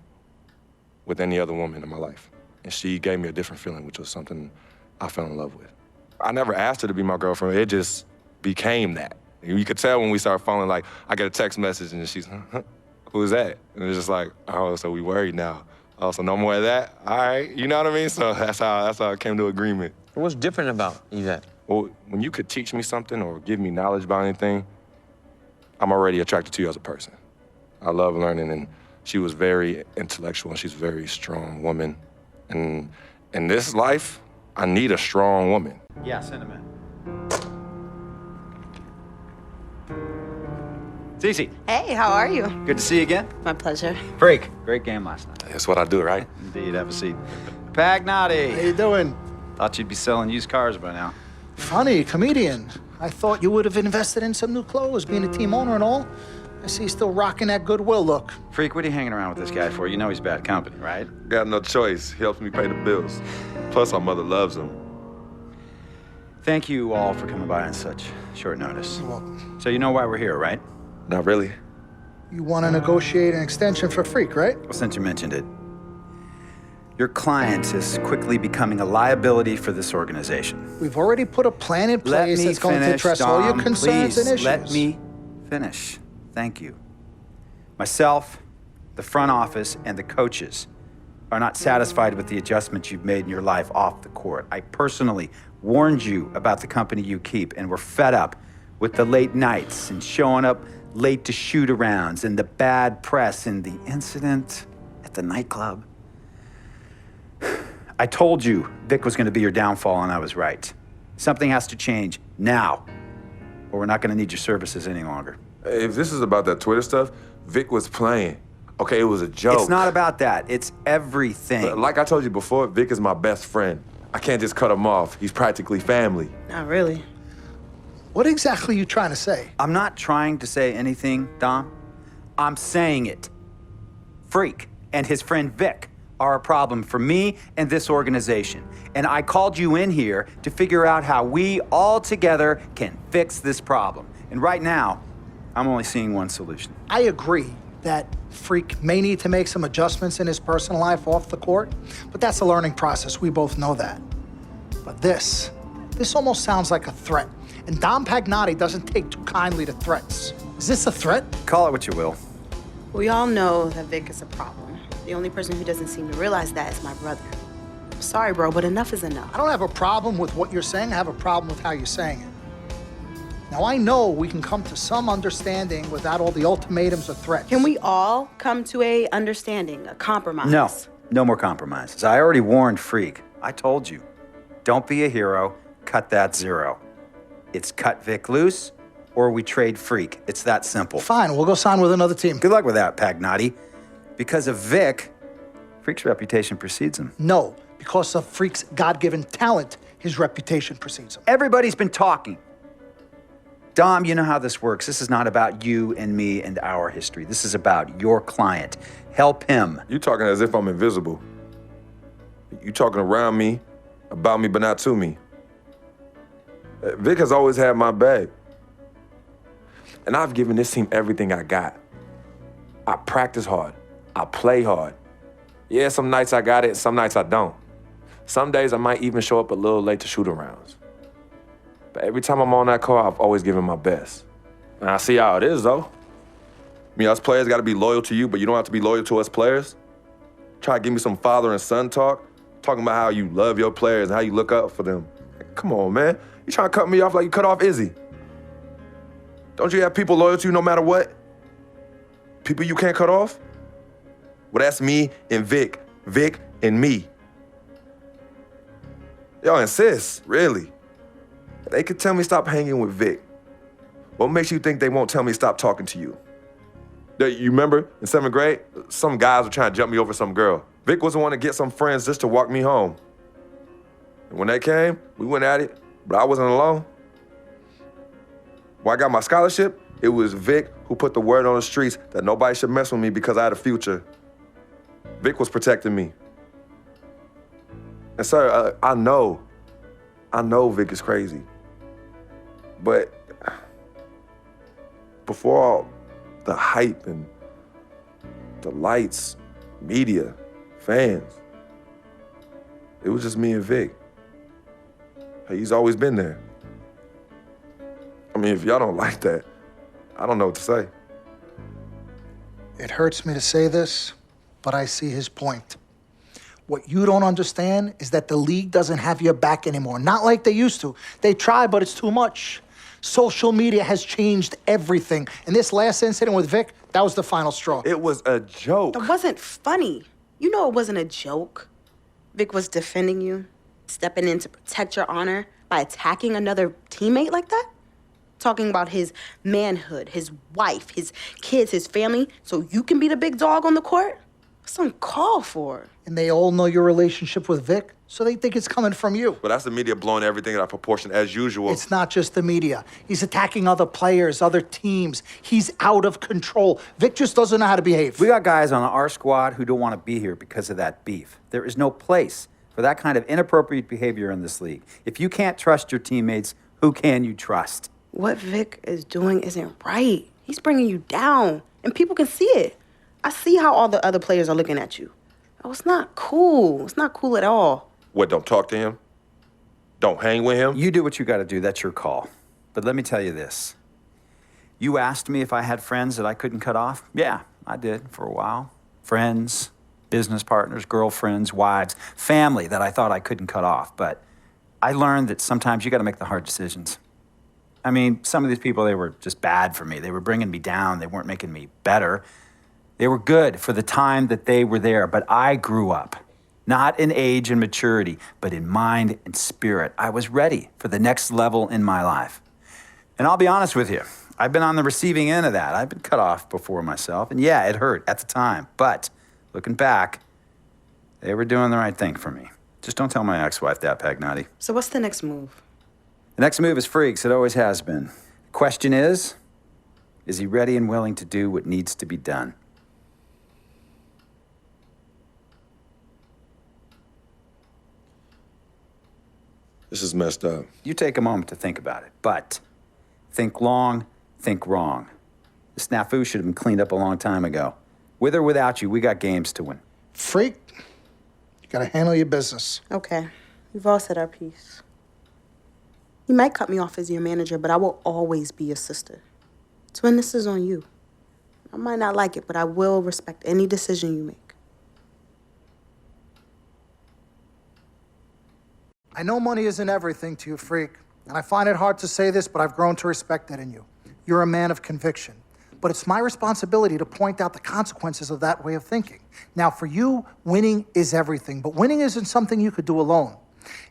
Speaker 1: with any other woman in my life. And she gave me a different feeling, which was something I fell in love with. I never asked her to be my girlfriend. It just became that. You could tell when we started falling, like, I get a text message and she's, who's that? And it's just like, oh, so we worried now. Oh, so no more of that? All right, you know what I mean? So that's how I came to agreement.
Speaker 14: What's different about Yvette?
Speaker 1: Well, when you could teach me something or give me knowledge about anything, I'm already attracted to you as a person. I love learning, and she was very intellectual, and she's a very strong woman. And in this life, I need a strong woman.
Speaker 12: Yeah, send him in. Cece,
Speaker 2: Hey, how are you?
Speaker 12: good to see you again.
Speaker 2: My pleasure.
Speaker 12: Freak, great game last night.
Speaker 1: That's what I do, right?
Speaker 12: Indeed, have a seat. Pagnotti.
Speaker 8: How you doing?
Speaker 12: Thought you'd be selling used cars by now.
Speaker 8: Funny, comedian. I thought you would have invested in some new clothes, being a team owner and all. I see you still rocking that Goodwill look.
Speaker 12: Freak, what are you hanging around with this guy for? You know he's bad company, right?
Speaker 1: Got no choice. He helps me pay the bills. Plus, our mother loves him.
Speaker 12: Thank you all for coming by on such short notice.
Speaker 8: You're welcome.
Speaker 12: So you know why we're here, right?
Speaker 1: Not really.
Speaker 8: You want to negotiate an extension for Freak, right?
Speaker 12: Well, since you mentioned it, your client is quickly becoming a liability for this organization.
Speaker 8: We've already put a plan in
Speaker 12: Let
Speaker 8: place
Speaker 12: me
Speaker 8: that's going to
Speaker 12: finish,
Speaker 8: address all your
Speaker 12: Dom,
Speaker 8: concerns
Speaker 12: please.
Speaker 8: and issues.
Speaker 12: Let me finish. Thank you. Myself, the front office, and the coaches are not satisfied with the adjustments you've made in your life off the court. I personally warned you about the company you keep, and we're fed up with the late nights and showing up late to shoot-arounds and the bad press and the incident at the nightclub. I told you Vic was going to be your downfall, and I was right. Something has to change now, or we're not going to need your services any longer.
Speaker 1: If this is about that Twitter stuff, Vic was playing. Okay, it was a joke.
Speaker 12: It's not about that. It's everything.
Speaker 1: Like I told you before, Vic is my best friend. I can't just cut him off. He's practically family.
Speaker 2: Not really.
Speaker 8: What exactly are you trying to say?
Speaker 12: I'm not trying to say anything, Dom. I'm saying it. Freak and his friend Vic are a problem for me and this organization. And I called you in here to figure out how we all together can fix this problem. And right now, I'm only seeing one solution.
Speaker 8: I agree that Freak may need to make some adjustments in his personal life off the court, but that's a learning process. We both know that. But this almost sounds like a threat. And Dom Pagnotti doesn't take too kindly to threats. Is this a threat?
Speaker 12: Call it what you will.
Speaker 2: We all know that Vic is a problem. The only person who doesn't seem to realize that is my brother. I'm sorry, bro, but enough is enough.
Speaker 8: I don't have a problem with what you're saying. I have a problem with how you're saying it. Now, I know we can come to some understanding without all the ultimatums or threats.
Speaker 2: Can we all come to a understanding, a compromise?
Speaker 12: No more compromises. I already warned Freak. I told you. Don't be a hero. Cut that zero. It's cut Vic loose, or we trade Freak. It's that simple.
Speaker 8: Fine, we'll go sign with another team.
Speaker 12: Good luck with that, Pagnotti. Because of Vic, Freak's reputation precedes him.
Speaker 8: No, because of Freak's God-given talent, his reputation precedes him.
Speaker 12: Everybody's been talking. Dom, you know how this works. This is not about you and me and our history. This is about your client. Help him.
Speaker 1: You talking as if I'm invisible. You talking around me, about me, but not to me. Vic has always had my back. And I've given this team everything I got. I practice hard. I play hard. Yeah, some nights I got it, some nights I don't. Some days I might even show up a little late to shoot-arounds. But every time I'm on that court, I've always given my best. And I see how it is, though. I mean, us players gotta be loyal to you, but you don't have to be loyal to us players. Try to give me some father and son talk, talking about how you love your players and how you look up for them. Come on, man. You trying to cut me off like you cut off Izzy. Don't you have people loyal to you no matter what? People you can't cut off? Well, that's me and Vic. Vic and me. Y'all insist, really. They could tell me stop hanging with Vic. What makes you think they won't tell me stop talking to you? You remember in 7th grade, some guys were trying to jump me over some girl. Vic was the one to get some friends just to walk me home. And when they came, we went at it, but I wasn't alone. When I got my scholarship, it was Vic who put the word on the streets that nobody should mess with me because I had a future. Vic was protecting me. And sir, I know Vic is crazy. But before all the hype and the lights, media, fans, it was just me and Vic. He's always been there. I mean, if y'all don't like that, I don't know what to say.
Speaker 8: It hurts me to say this, but I see his point. What you don't understand is that the league doesn't have your back anymore. Not like they used to. They try, but it's too much. Social media has changed everything. And this last incident with Vic, that was the final straw.
Speaker 1: It was a joke.
Speaker 2: It wasn't funny. You know it wasn't a joke. Vic was defending you, stepping in to protect your honor by attacking another teammate like that? Talking about his manhood, his wife, his kids, his family, so you can be the big dog on the court? That's uncalled for.
Speaker 8: And they all know your relationship with Vic, so they think it's coming from you.
Speaker 1: But that's the media blowing everything out of proportion as usual.
Speaker 8: It's not just the media. He's attacking other players, other teams. He's out of control. Vic just doesn't know how to behave.
Speaker 12: We got guys on our squad who don't want to be here because of that beef. There is no place for that kind of inappropriate behavior in this league. If you can't trust your teammates, who can you trust?
Speaker 2: What Vic is doing isn't right. He's bringing you down, and people can see it. I see how all the other players are looking at you. Oh, it's not cool. It's not cool at all.
Speaker 1: What, don't talk to him? Don't hang with him?
Speaker 12: You do what you got to do. That's your call. But let me tell you this. You asked me if I had friends that I couldn't cut off? Yeah, I did for a while. Friends, business partners, girlfriends, wives, family that I thought I couldn't cut off. But I learned that sometimes you got to make the hard decisions. I mean, some of these people, they were just bad for me. They were bringing me down. They weren't making me better. They were good for the time that they were there, but I grew up, not in age and maturity, but in mind and spirit. I was ready for the next level in my life. And I'll be honest with you, I've been on the receiving end of that. I've been cut off before myself, and yeah, it hurt at the time. But looking back, they were doing the right thing for me. Just don't tell my ex-wife that, Pagnotti.
Speaker 2: So what's the next move?
Speaker 12: The next move is Freaks. It always has been. The question is he ready and willing to do what needs to be done?
Speaker 1: This is messed up.
Speaker 12: You take a moment to think about it, but think long, think wrong. The snafu should have been cleaned up a long time ago. With or without you, we got games to win.
Speaker 8: Freak, you gotta handle your business.
Speaker 2: Okay, we've all said our piece. You might cut me off as your manager, but I will always be your sister. Twin, this is on you. I might not like it, but I will respect any decision you make.
Speaker 8: I know money isn't everything to you, Freak, and I find it hard to say this, but I've grown to respect it in you. You're a man of conviction. But it's my responsibility to point out the consequences of that way of thinking. Now, for you, winning is everything, but winning isn't something you could do alone.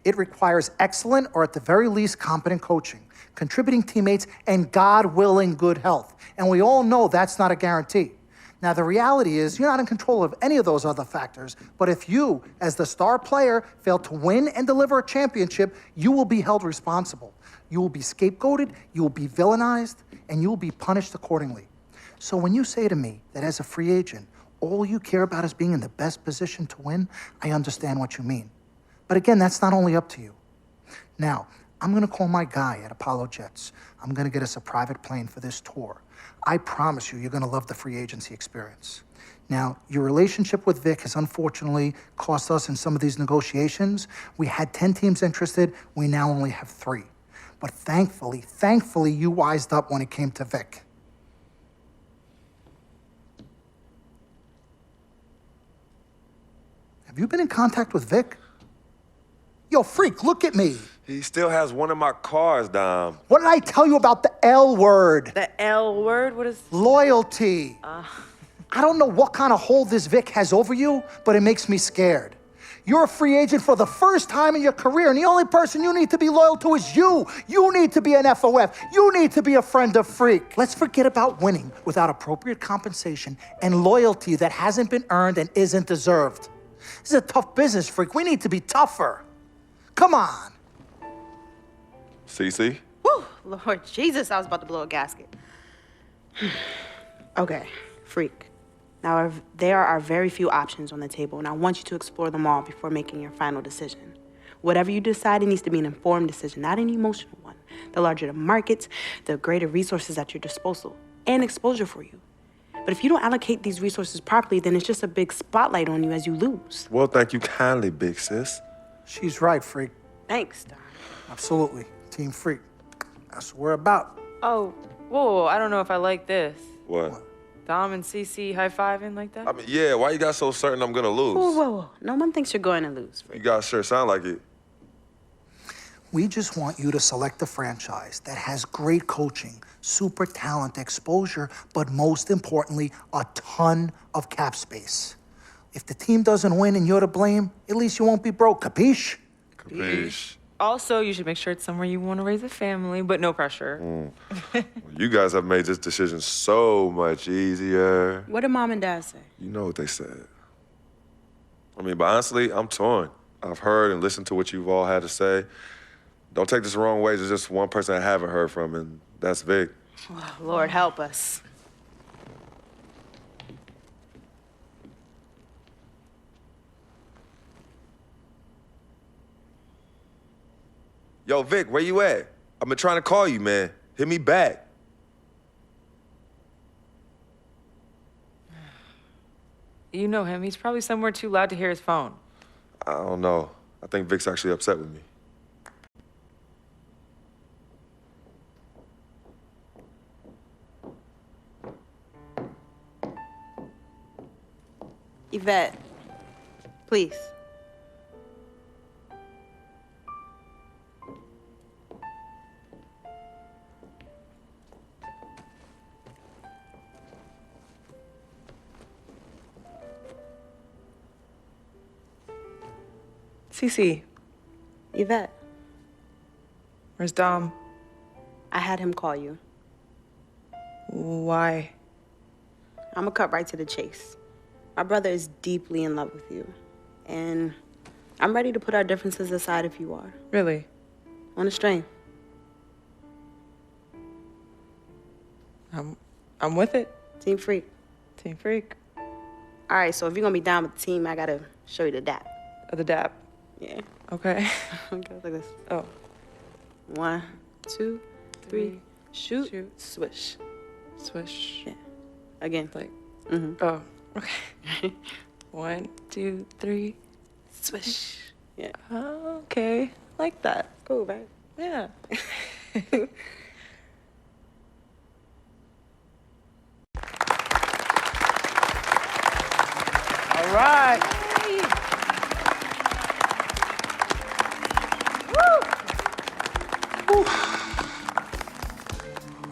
Speaker 8: It requires excellent, or at the very least, competent coaching, contributing teammates, and God willing, good health. And we all know that's not a guarantee. Now, the reality is you're not in control of any of those other factors, but if you, as the star player, fail to win and deliver a championship, you will be held responsible. You will be scapegoated, you will be villainized, and you will be punished accordingly. So when you say to me that as a free agent, all you care about is being in the best position to win, I understand what you mean. But again, that's not only up to you. Now, I'm gonna call my guy at Apollo Jets. I'm gonna get us a private plane for this tour. I promise you're gonna love the free agency experience. Now, your relationship with Vic has unfortunately cost us in some of these negotiations. We had 10 teams interested, we now only have 3. But thankfully, you wised up when it came to Vic. Have you been in contact with Vic? Yo, Freak, look at me.
Speaker 1: He still has one of my cars, Dom.
Speaker 8: What did I tell you about the L word?
Speaker 11: The L word? What is...
Speaker 8: Loyalty. I don't know what kind of hold this Vic has over you, but it makes me scared. You're a free agent for the first time in your career, and the only person you need to be loyal to is you. You need to be an FOF. You need to be a friend of Freak. Let's forget about winning without appropriate compensation and loyalty that hasn't been earned and isn't deserved. This is a tough business, Freak. We need to be tougher. Come on.
Speaker 1: CC?
Speaker 2: Whew, Lord Jesus, I was about to blow a gasket. Okay, Freak. Now, there are very few options on the table, and I want you to explore them all before making your final decision. Whatever you decide, it needs to be an informed decision, not an emotional one. The larger the markets, the greater resources at your disposal and exposure for you. But if you don't allocate these resources properly, then it's just a big spotlight on you as you lose.
Speaker 1: Well, thank you kindly, big sis.
Speaker 8: She's right, Freak.
Speaker 2: Thanks, Don.
Speaker 8: Absolutely. Team Freak. That's what we're about.
Speaker 11: Oh, whoa, I don't know if I like this.
Speaker 1: What?
Speaker 11: Dom and CC high-fiving like that?
Speaker 1: I mean, yeah, why you got so certain I'm gonna lose?
Speaker 2: Whoa. No one thinks you're going to lose, Freak.
Speaker 1: You guys sure sound like it.
Speaker 8: We just want you to select a franchise that has great coaching, super talent exposure, but most importantly, a ton of cap space. If the team doesn't win and you're to blame, at least you won't be broke, capiche?
Speaker 1: Capiche.
Speaker 11: Also, you should make sure it's somewhere you want to raise a family, but no pressure.
Speaker 1: Well, you guys have made this decision so much easier.
Speaker 2: What did Mom and Dad say?
Speaker 1: You know what they said. I mean, but honestly, I'm torn. I've heard and listened to what you've all had to say. Don't take this the wrong way. There's just one person I haven't heard from, and that's Vic.
Speaker 2: Oh, Lord, help us.
Speaker 1: Yo, Vic, where you at? I've been trying to call you, man. Hit me back.
Speaker 11: You know him. He's probably somewhere too loud to hear his phone.
Speaker 1: I don't know. I think Vic's actually upset with me.
Speaker 2: Yvette, please.
Speaker 11: CC,
Speaker 2: Yvette,
Speaker 11: where's Dom?
Speaker 2: I had him call you.
Speaker 11: Why?
Speaker 2: I'm gonna cut right to the chase. My brother is deeply in love with you, and I'm ready to put our differences aside if you are.
Speaker 11: Really?
Speaker 2: On a string.
Speaker 11: I'm with it.
Speaker 2: Team Freak.
Speaker 11: Team Freak.
Speaker 2: All right, so if you're gonna be down with the team, I gotta show you the dap.
Speaker 11: The dap.
Speaker 2: Yeah.
Speaker 11: Okay.
Speaker 2: Okay, like this.
Speaker 11: Oh.
Speaker 2: 1, 2, 3, shoot, swish.
Speaker 11: Swish.
Speaker 2: Yeah. Again.
Speaker 11: Like.
Speaker 2: Mm-hmm.
Speaker 11: Oh. Okay. 1, 2, 3,
Speaker 2: swish. Yeah.
Speaker 11: Oh, okay. Like that.
Speaker 2: Cool, right?
Speaker 11: Yeah.
Speaker 15: All right.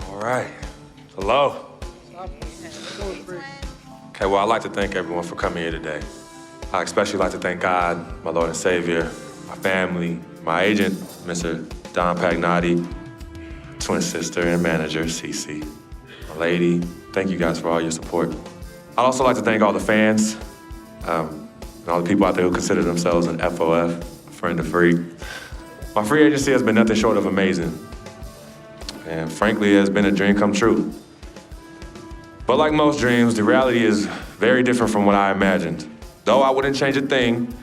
Speaker 1: All right. Hello. Okay, well, I'd like to thank everyone for coming here today. I especially like to thank God, my Lord and Savior, my family, my agent, Mr. Don Pagnotti, twin sister and manager, Cece, my lady. Thank you guys for all your support. I'd also like to thank all the fans, and all the people out there who consider themselves an FOF, a friend of Freak. My free agency has been nothing short of amazing. And frankly, it has been a dream come true. But like most dreams, the reality is very different from what I imagined. Though I wouldn't change a thing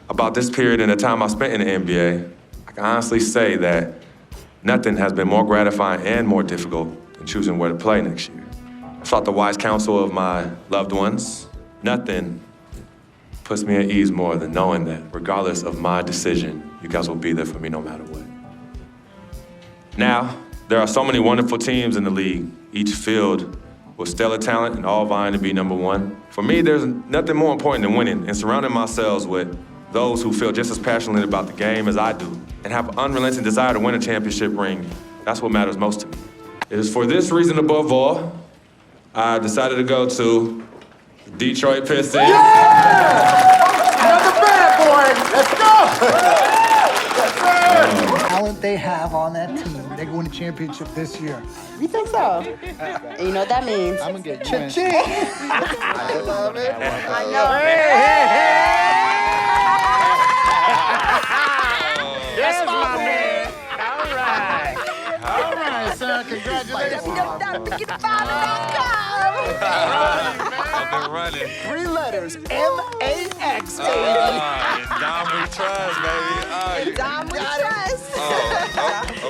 Speaker 1: about this period and the time I spent in the NBA, I can honestly say that nothing has been more gratifying and more difficult than choosing where to play next year. I sought the wise counsel of my loved ones. Nothing puts me at ease more than knowing that regardless of my decision, you guys will be there for me no matter what. Now, there are so many wonderful teams in the league, each filled with stellar talent and all vying to be number one. For me, there's nothing more important than winning and surrounding myself with those who feel just as passionate about the game as I do and have an unrelenting desire to win a championship ring. That's what matters most to me. It is for this reason above all, I decided to go to Detroit Pistons.
Speaker 8: Another bad boy. Let's go. Talent they have on that team. They're going to win a championship this year.
Speaker 2: You think so? And you know what that means?
Speaker 9: I'm gonna get you in.
Speaker 8: Cha-ching.
Speaker 9: I love it.
Speaker 2: I know. www.freakin'n'violent.com.
Speaker 1: I've been running.
Speaker 8: 3 letters, M-A-X, baby.
Speaker 1: Dom we trust, baby.
Speaker 2: Dom we trust.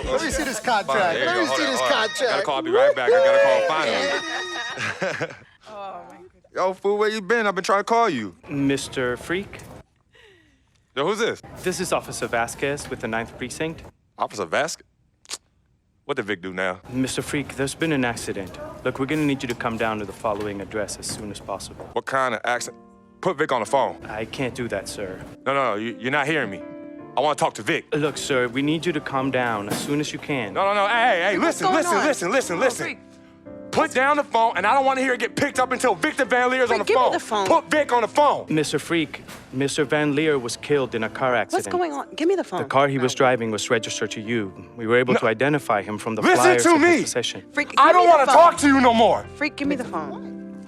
Speaker 9: Let me see this contract. Let me see this contract.
Speaker 1: Gotta call me right back. I gotta call finally. Yo, fool, where you been? I've been trying to call you.
Speaker 16: Mr. Freak,
Speaker 1: Yo, who's this?
Speaker 16: this is Officer Vasquez with the 9th Precinct.
Speaker 1: Officer Vasquez? What did Vic do now?
Speaker 16: Mr. Freak, there's been an accident. Look, we're gonna need you to come down to the following address as soon as possible.
Speaker 1: What kind of accident? Put Vic on the phone.
Speaker 16: I can't do that, sir.
Speaker 1: No, you're not hearing me. I want to talk to Vic.
Speaker 16: Look, sir, we need you to come down as soon as you can.
Speaker 1: No. Hey, listen. Put down the phone, and I don't want to hear it get picked up until Victor Van Leer's on the
Speaker 2: give
Speaker 1: phone.
Speaker 2: me the phone.
Speaker 1: Put Vic on the phone.
Speaker 16: Mr. Freak, Mr. Van Leer was killed in a car accident.
Speaker 2: What's going on? Give me the phone.
Speaker 16: The car he was driving was registered to you. We were able to identify him from the
Speaker 1: Listen
Speaker 16: flyers
Speaker 1: to
Speaker 16: in
Speaker 1: me.
Speaker 16: his possession.
Speaker 2: Freak,
Speaker 1: I
Speaker 2: give
Speaker 1: don't
Speaker 2: me the
Speaker 1: want to
Speaker 2: phone.
Speaker 1: talk to you no more.
Speaker 2: Freak, give me the phone.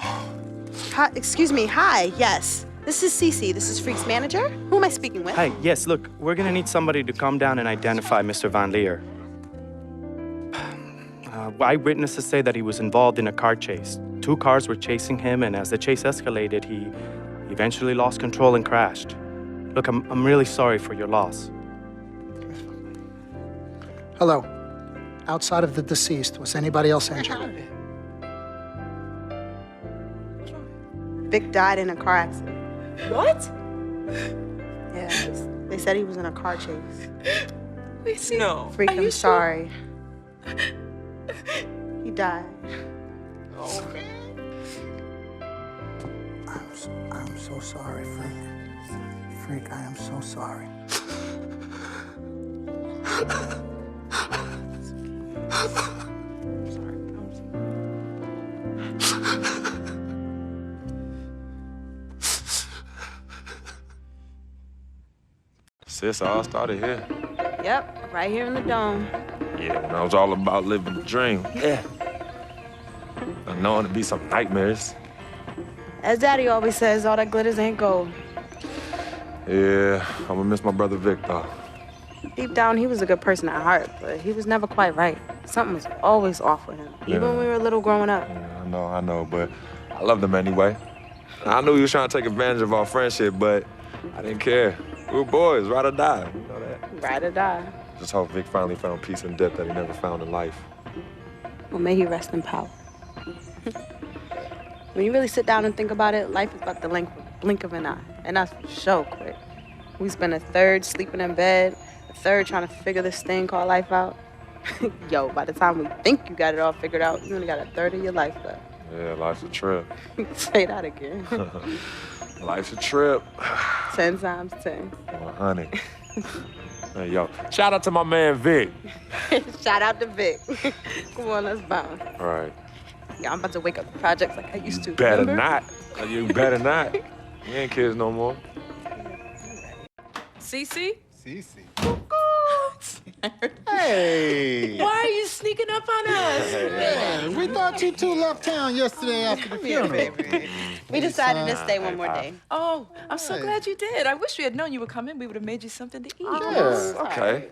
Speaker 2: Hi, excuse me. Hi. Yes. This is Cece. This is Freak's manager. Who am I speaking with?
Speaker 16: Hi, yes, look, we're gonna need somebody to come down and identify Mr. Van Leer. Eyewitnesses say that he was involved in a car chase. 2 cars were chasing him, and as the chase escalated, he eventually lost control and crashed. Look, I'm really sorry for your loss.
Speaker 8: Hello. Outside of the deceased, was anybody else injured?
Speaker 2: Vic died in a car accident.
Speaker 11: What?
Speaker 2: Yeah. They said he was in a car chase.
Speaker 11: No.
Speaker 2: Freak, I'm sorry. He died.
Speaker 8: I'm so sorry, Freak. Freak, I am so sorry.
Speaker 1: Sis, all started here.
Speaker 2: Yep, right here in the dome.
Speaker 1: Yeah, man, I was all about living the dream.
Speaker 2: Yeah.
Speaker 1: And knowing to be some nightmares.
Speaker 2: As Daddy always says, all that glitters ain't gold.
Speaker 1: Yeah, I'm gonna miss my brother Vic, though.
Speaker 2: Deep down, he was a good person at heart, but he was never quite right. Something was always off with him, even when we were little growing up.
Speaker 1: Yeah, I know, but I loved him anyway. I knew he was trying to take advantage of our friendship, but I didn't care. We were boys, ride or die. You know that?
Speaker 2: Ride or die.
Speaker 1: Just hope Vic finally found peace and depth that he never found in life.
Speaker 2: Well, may he rest in power. When you really sit down and think about it, life is about the blink of an eye. And that's so quick. We spend a third sleeping in bed, a third trying to figure this thing called life out. Yo, by the time we think you got it all figured out, you only got a third of your life left.
Speaker 1: Yeah, life's a trip.
Speaker 2: Say that again.
Speaker 1: Life's a trip.
Speaker 2: 10 times 10.
Speaker 1: Well, honey. Hey, yo, shout out to my man Vic.
Speaker 2: Shout out to Vic. Come on, let's bounce.
Speaker 1: All right.
Speaker 2: Yeah, I'm about to wake up the projects like I used to.
Speaker 1: Better
Speaker 2: remember?
Speaker 1: not. You better not. We ain't kids no more.
Speaker 10: Cece?
Speaker 9: Cece. Hey.
Speaker 10: Why are you sneaking up on us?
Speaker 9: Man, we thought you two left town yesterday after the funeral.
Speaker 2: We decided to stay one more day.
Speaker 10: Oh, I'm so glad you did. I wish we had known you would come in. We would have made you something to eat.
Speaker 1: Okay.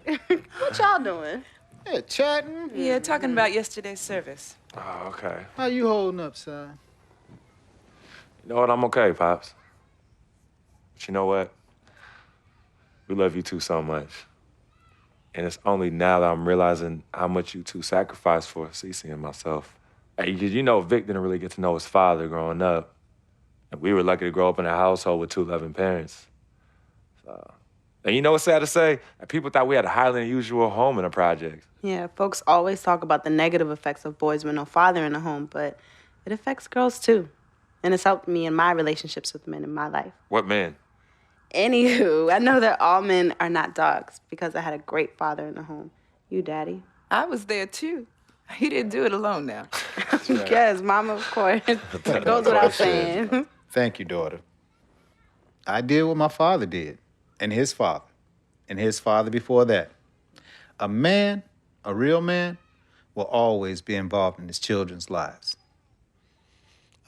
Speaker 2: What y'all doing?
Speaker 9: Yeah, chatting.
Speaker 10: Yeah, talking about yesterday's service.
Speaker 1: Oh, okay.
Speaker 9: How you holding up, son?
Speaker 1: You know what? I'm okay, Pops. But you know what? We love you two so much. And it's only now that I'm realizing how much you two sacrificed for Cece and myself. Hey, you know, Vic didn't really get to know his father growing up. And we were lucky to grow up in a household with 2 loving parents. And you know what's sad to say? People thought we had a highly unusual home in the project.
Speaker 2: Yeah, folks always talk about the negative effects of boys with no father in the home, but it affects girls too. And it's helped me in my relationships with men in my life.
Speaker 1: What man?
Speaker 2: Anywho, I know that all men are not dogs because I had a great father in the home. You, Daddy.
Speaker 10: I was there too. He didn't do it alone now.
Speaker 2: Yes, Mama, of course. It goes without saying.
Speaker 9: Thank you, daughter. I did what my father did, and his father before that. A man, a real man, will always be involved in his children's lives.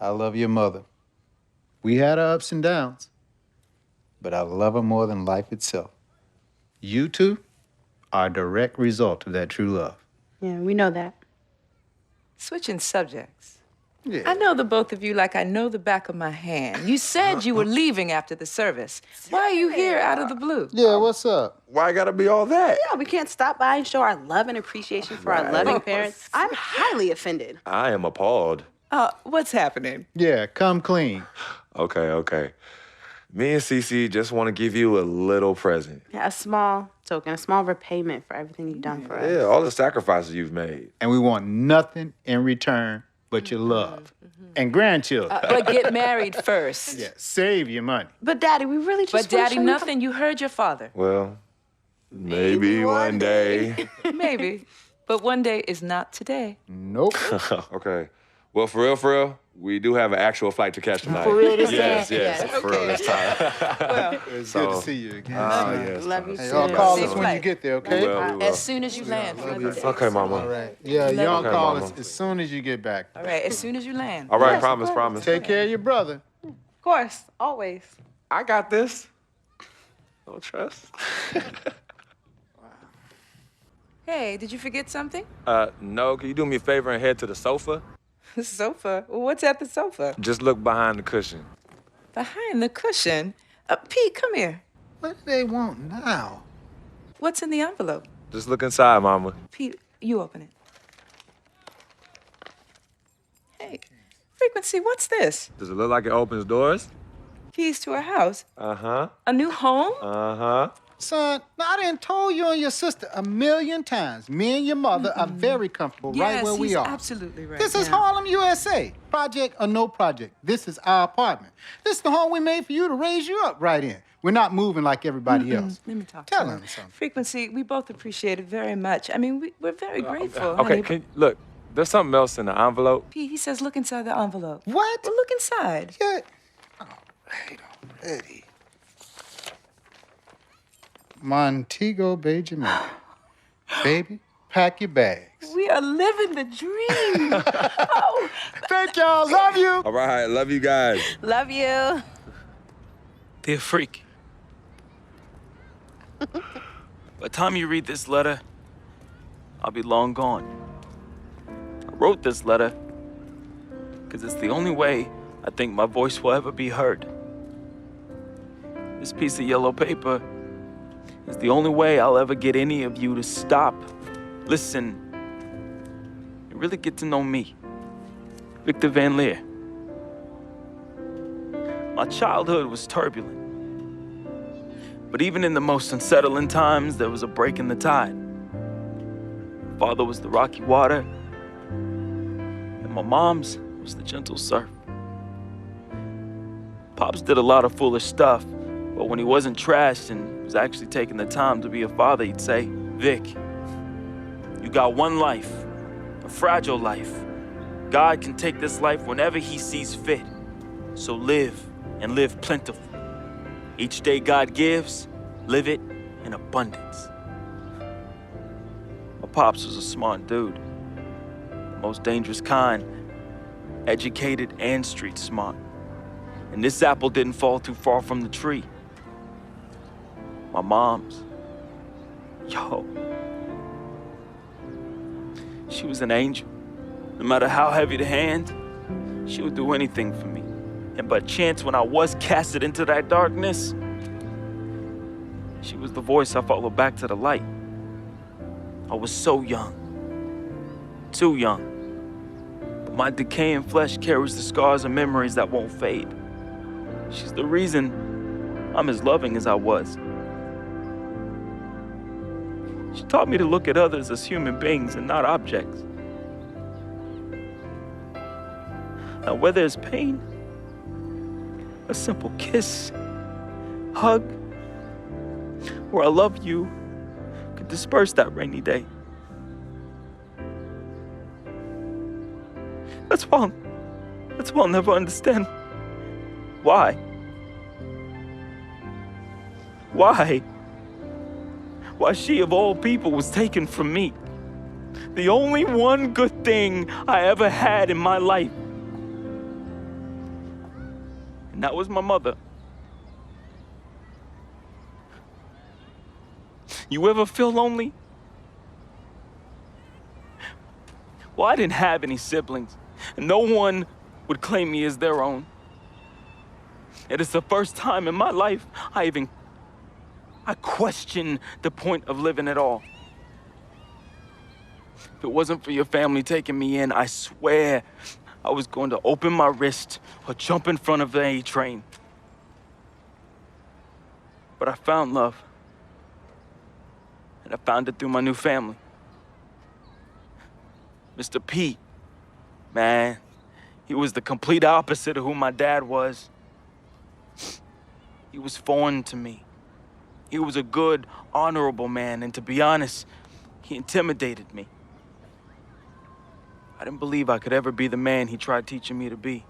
Speaker 9: I love your mother. We had our ups and downs, but I love her more than life itself. You two are a direct result of that true love.
Speaker 2: Yeah, we know that.
Speaker 7: Switching subjects.
Speaker 9: Yeah.
Speaker 7: I know the both of you like I know the back of my hand. You said you were leaving after the service. Why are you here out of the blue?
Speaker 9: Yeah, what's up?
Speaker 1: Why gotta be all that?
Speaker 2: Yeah, we can't stop by and show our love and appreciation for our loving parents. I'm highly offended.
Speaker 1: I am appalled.
Speaker 7: What's happening?
Speaker 9: Yeah, come clean.
Speaker 1: Okay. Me and Cece just want to give you a little present.
Speaker 2: Yeah, a small token, a small repayment for everything you've done for us.
Speaker 1: Yeah, all the sacrifices you've made.
Speaker 9: And we want nothing in return but your love. And grandchildren.
Speaker 7: But get married first.
Speaker 9: Yeah, save your money.
Speaker 2: But Daddy, we really just
Speaker 7: But Daddy, nothing. You heard your father.
Speaker 1: Well, maybe one day.
Speaker 7: Maybe. But one day is not today.
Speaker 9: Nope.
Speaker 1: Okay. Well, for real, we do have an actual flight to catch tonight.
Speaker 9: For real this
Speaker 1: Yes,
Speaker 9: time?
Speaker 1: yes, for real this time.
Speaker 9: Well, it's good to see you again.
Speaker 1: Yes.
Speaker 2: Love you
Speaker 9: Hey,
Speaker 2: too.
Speaker 9: y'all call
Speaker 7: Safe
Speaker 9: us when you
Speaker 7: flight.
Speaker 9: get there, okay?
Speaker 1: We will.
Speaker 7: As soon as you land.
Speaker 1: Okay, Mama.
Speaker 9: All right. Yeah, y'all
Speaker 1: Okay,
Speaker 9: call
Speaker 1: Mama.
Speaker 9: us as soon as you get back.
Speaker 7: All right, as soon as you land.
Speaker 1: All right,
Speaker 2: Yes, of
Speaker 1: promise.
Speaker 9: Take care of your brother.
Speaker 2: Of course, always.
Speaker 1: I got this. No trust.
Speaker 7: Hey, did you forget something?
Speaker 1: No, can you do me a favor and head to the sofa?
Speaker 7: The sofa. What's at the sofa?
Speaker 1: Just look behind the cushion.
Speaker 7: Behind the cushion. Pete, come here.
Speaker 9: What do they want now?
Speaker 7: What's in the envelope?
Speaker 1: Just look inside, Mama.
Speaker 7: Pete, you open it. Hey, Frequency, what's this?
Speaker 1: Does it look like it opens doors?
Speaker 7: Keys to a house?
Speaker 1: Uh-huh.
Speaker 7: A new home?
Speaker 1: Uh-huh.
Speaker 9: Son, now I done told you and your sister 1,000,000 times. Me and your mother are very comfortable right where we
Speaker 7: he's
Speaker 9: are.
Speaker 7: Absolutely right.
Speaker 9: This is
Speaker 7: yeah.
Speaker 9: Harlem, USA. Project or no project. This is our apartment. This is the home we made for you to raise you up right in. We're not moving like everybody else.
Speaker 7: Let me talk.
Speaker 9: Tell
Speaker 7: to
Speaker 9: him something.
Speaker 7: Frequency, we both appreciate it very much. I mean, we're very grateful.
Speaker 1: Okay,
Speaker 7: honey.
Speaker 1: look, there's something else in the envelope.
Speaker 7: Pete, he says look inside the envelope.
Speaker 9: What?
Speaker 7: Well, look inside.
Speaker 9: Yeah. Wait already. Montego Bay, Jamaica. Baby, pack your bags.
Speaker 7: We are living the dream. Oh,
Speaker 9: thank y'all. Love you.
Speaker 1: All right, love you guys.
Speaker 2: Love you.
Speaker 3: Dear Freak. By the time you read this letter, I'll be long gone. I wrote this letter because it's the only way I think my voice will ever be heard. This piece of yellow paper is the only way I'll ever get any of you to stop, listen, and really get to know me, Victor Van Leer. My childhood was turbulent, but even in the most unsettling times, there was a break in the tide. Father was the rocky water, and my mom's was the gentle surf. Pops did a lot of foolish stuff, but when he wasn't trashed and was actually taking the time to be a father, he'd say, Vic, you got one life, a fragile life. God can take this life whenever he sees fit. So live, and live plentiful. Each day God gives, live it in abundance. My pops was a smart dude, the most dangerous kind, educated and street smart. And this apple didn't fall too far from the tree. My mom's, she was an angel. No matter how heavy the hand, she would do anything for me. And by chance, when I was casted into that darkness, she was the voice I followed back to the light. I was so young, too young. But my decaying flesh carries the scars and memories that won't fade. She's the reason I'm as loving as I was. She taught me to look at others as human beings and not objects. Now, where there's pain, a simple kiss, hug, or I love you could disperse that rainy day. That's why I'll never understand why. Why she of all people was taken from me. The only one good thing I ever had in my life. And that was my mother. You ever feel lonely? Well, I didn't have any siblings, and no one would claim me as their own. It is the first time in my life I question the point of living at all. If it wasn't for your family taking me in, I swear I was going to open my wrist or jump in front of the A train. But I found love. And I found it through my new family. Mr. Pete, man, he was the complete opposite of who my dad was. He was foreign to me. He was a good, honorable man, and to be honest, he intimidated me. I didn't believe I could ever be the man he tried teaching me to be.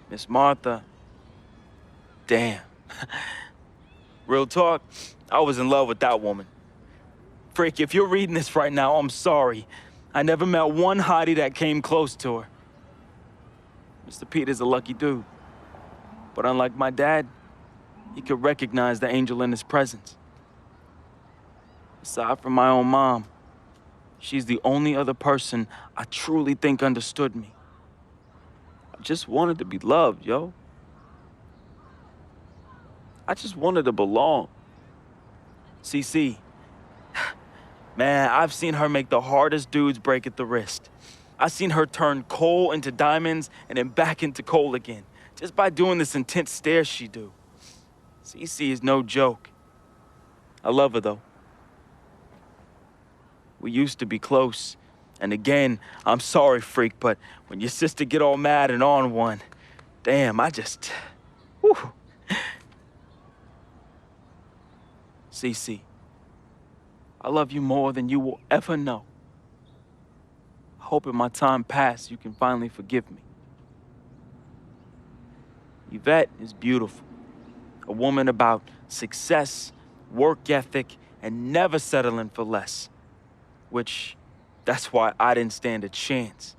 Speaker 3: Miss Martha, damn. Real talk, I was in love with that woman. Frick, if you're reading this right now, I'm sorry. I never met one hottie that came close to her. Mr. Pete is a lucky dude. But unlike my dad, he could recognize the angel in his presence. Aside from my own mom, she's the only other person I truly think understood me. I just wanted to be loved, yo. I just wanted to belong. CC, man, I've seen her make the hardest dudes break at the wrist. I've seen her turn coal into diamonds and then back into coal again, just by doing this intense stare she do. CC is no joke. I love her, though. We used to be close. And again, I'm sorry, freak, but when your sister get all mad and on one, damn, I just... Whew. CC, I love you more than you will ever know. I hope in my time past you can finally forgive me. Yvette is beautiful. A woman about success, work ethic, and never settling for less. Which, that's why I didn't stand a chance.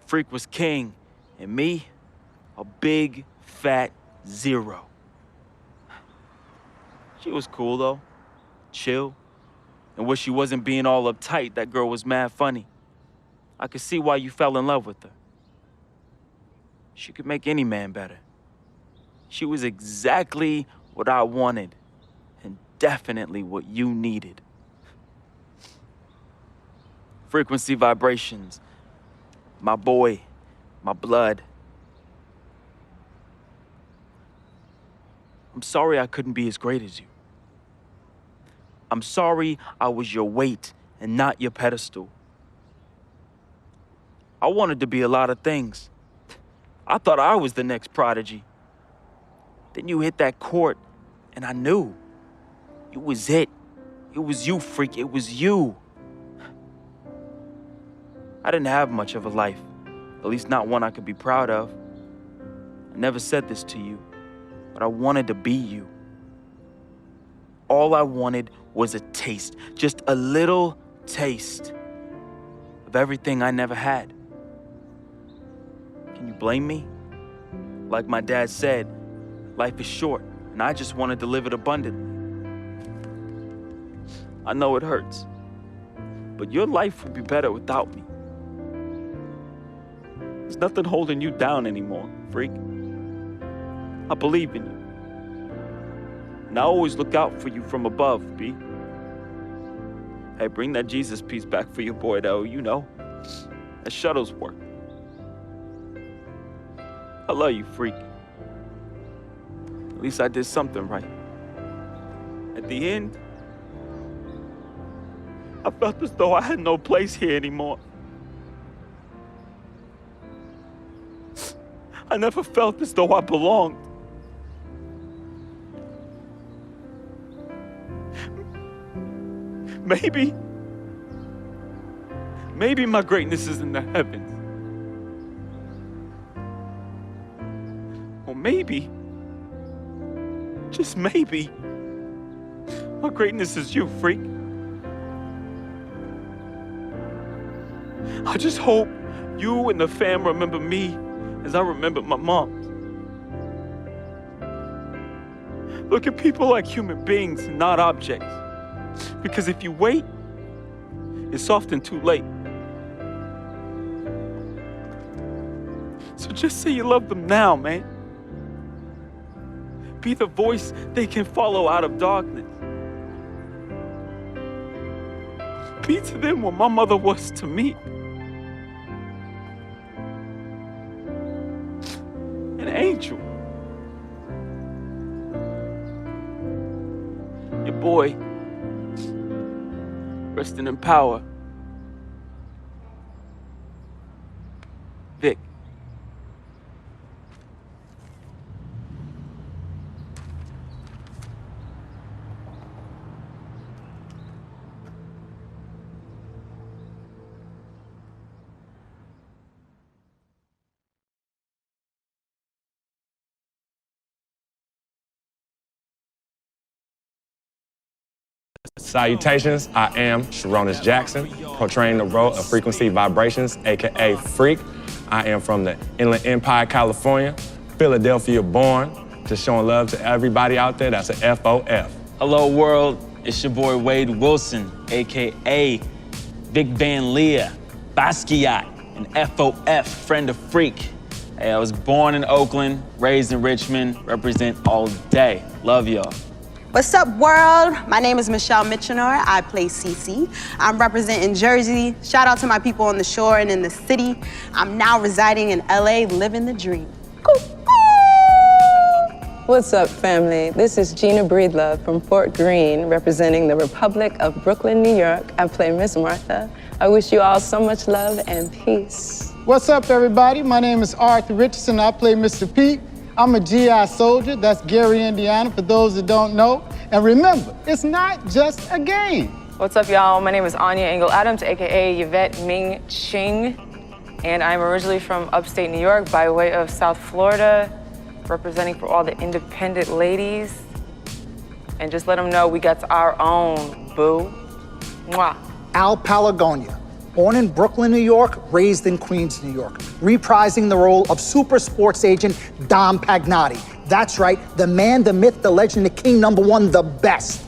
Speaker 3: Freak was king, and me, a big, fat zero. She was cool, though. Chill. And when she wasn't being all uptight, that girl was mad funny. I could see why you fell in love with her. She could make any man better. She was exactly what I wanted, and definitely what you needed. Frequency vibrations, my boy, my blood. I'm sorry I couldn't be as great as you. I'm sorry I was your weight and not your pedestal. I wanted to be a lot of things. I thought I was the next prodigy. Then you hit that court, and I knew. It was it. It was you, freak. It was you. I didn't have much of a life, at least not one I could be proud of. I never said this to you, but I wanted to be you. All I wanted was a taste, just a little taste of everything I never had. Can you blame me? Like my dad said, life is short, and I just wanted to live it abundantly. I know it hurts, but your life would be better without me. There's nothing holding you down anymore, freak. I believe in you. And I always look out for you from above, B. Hey, bring that Jesus piece back for your boy, though, you know. That Shuttlesworth. I love you, freak. At least I did something right. At the end, I felt as though I had no place here anymore. I never felt as though I belonged. Maybe my greatness is in the heavens. Or maybe, just maybe, my greatness is you, freak. I just hope you and the fam remember me as I remember my mom. Look at people like human beings, not objects. Because if you wait, it's often too late. So just say you love them now, man. Be the voice they can follow out of darkness. Be to them what my mother was to me. An angel. Your boy, resting in power. Vic.
Speaker 17: Salutations, I am Sharonis Jackson, portraying the role of Frequency Vibrations, aka Freak. I am from the Inland Empire, California, Philadelphia born, just showing love to everybody out there that's a FOF.
Speaker 3: Hello world, it's your boy Wade Wilson, aka Vic Van Leer, Basquiat, and FOF, friend of Freak. Hey, I was born in Oakland, raised in Richmond, represent all day. Love y'all.
Speaker 2: What's up, world? My name is Michelle Mitchenor. I play Cece. I'm representing Jersey. Shout out to my people on the shore and in the city. I'm now residing in LA, living the dream.
Speaker 7: What's up, family? This is Gina Breedlove from Fort Greene, representing the Republic of Brooklyn, New York. I play Miss Martha. I wish you all so much love and peace.
Speaker 9: What's up, everybody? My name is Arthur Richardson. I play Mr. Pete. I'm a GI soldier. That's Gary, Indiana, for those that don't know. And remember, it's not just a game.
Speaker 11: What's up, y'all? My name is Anya Engel Adams, aka Yvette Ming Ching, and I'm originally from upstate New York by way of South Florida, representing for all the independent ladies. And just let them know we got our own, boo. Mwah.
Speaker 8: Al Palagonia, born in Brooklyn, New York, raised in Queens, New York, reprising the role of super sports agent Dom Pagnotti. That's right, the man, the myth, the legend, the king, #1, the best.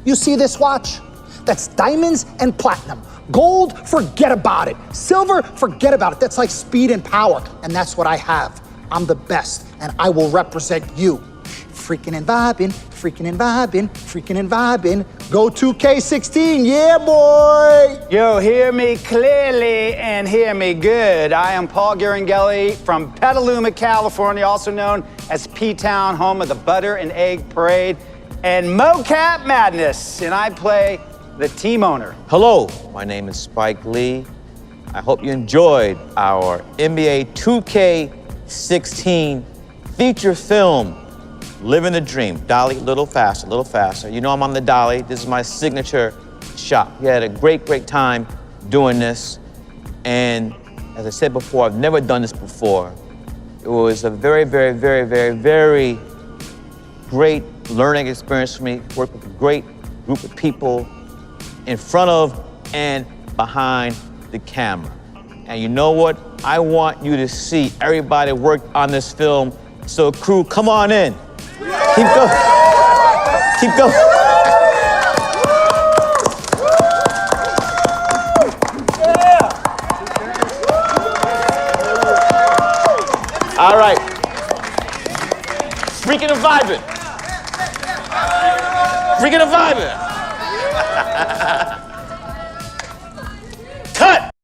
Speaker 8: You see this watch? That's diamonds and platinum. Gold, forget about it. Silver, forget about it. That's like speed and power, and that's what I have. I'm the best, and I will represent you. Freaking and vibing, freaking and vibing, freaking and vibing. Go 2K16, yeah, boy!
Speaker 12: Yo, hear me clearly and hear me good. I am Paul Garangelli from Petaluma, California, also known as P-Town, home of the Butter and Egg Parade and Mocap Madness, and I play the team owner.
Speaker 14: Hello, my name is Spike Lee. I hope you enjoyed our NBA 2K16 feature film, Living the Dream. Dolly, a little faster, a little faster. You know I'm on the dolly. This is my signature shot. We had a great, great time doing this. And as I said before, I've never done this before. It was a very, very, very, very, very great learning experience for me. Worked with a great group of people in front of and behind the camera. And you know what? I want you to see everybody worked on this film. So crew, come on in. Keep going. Keep going. All right. Freaking and vibing. Freaking and vibing.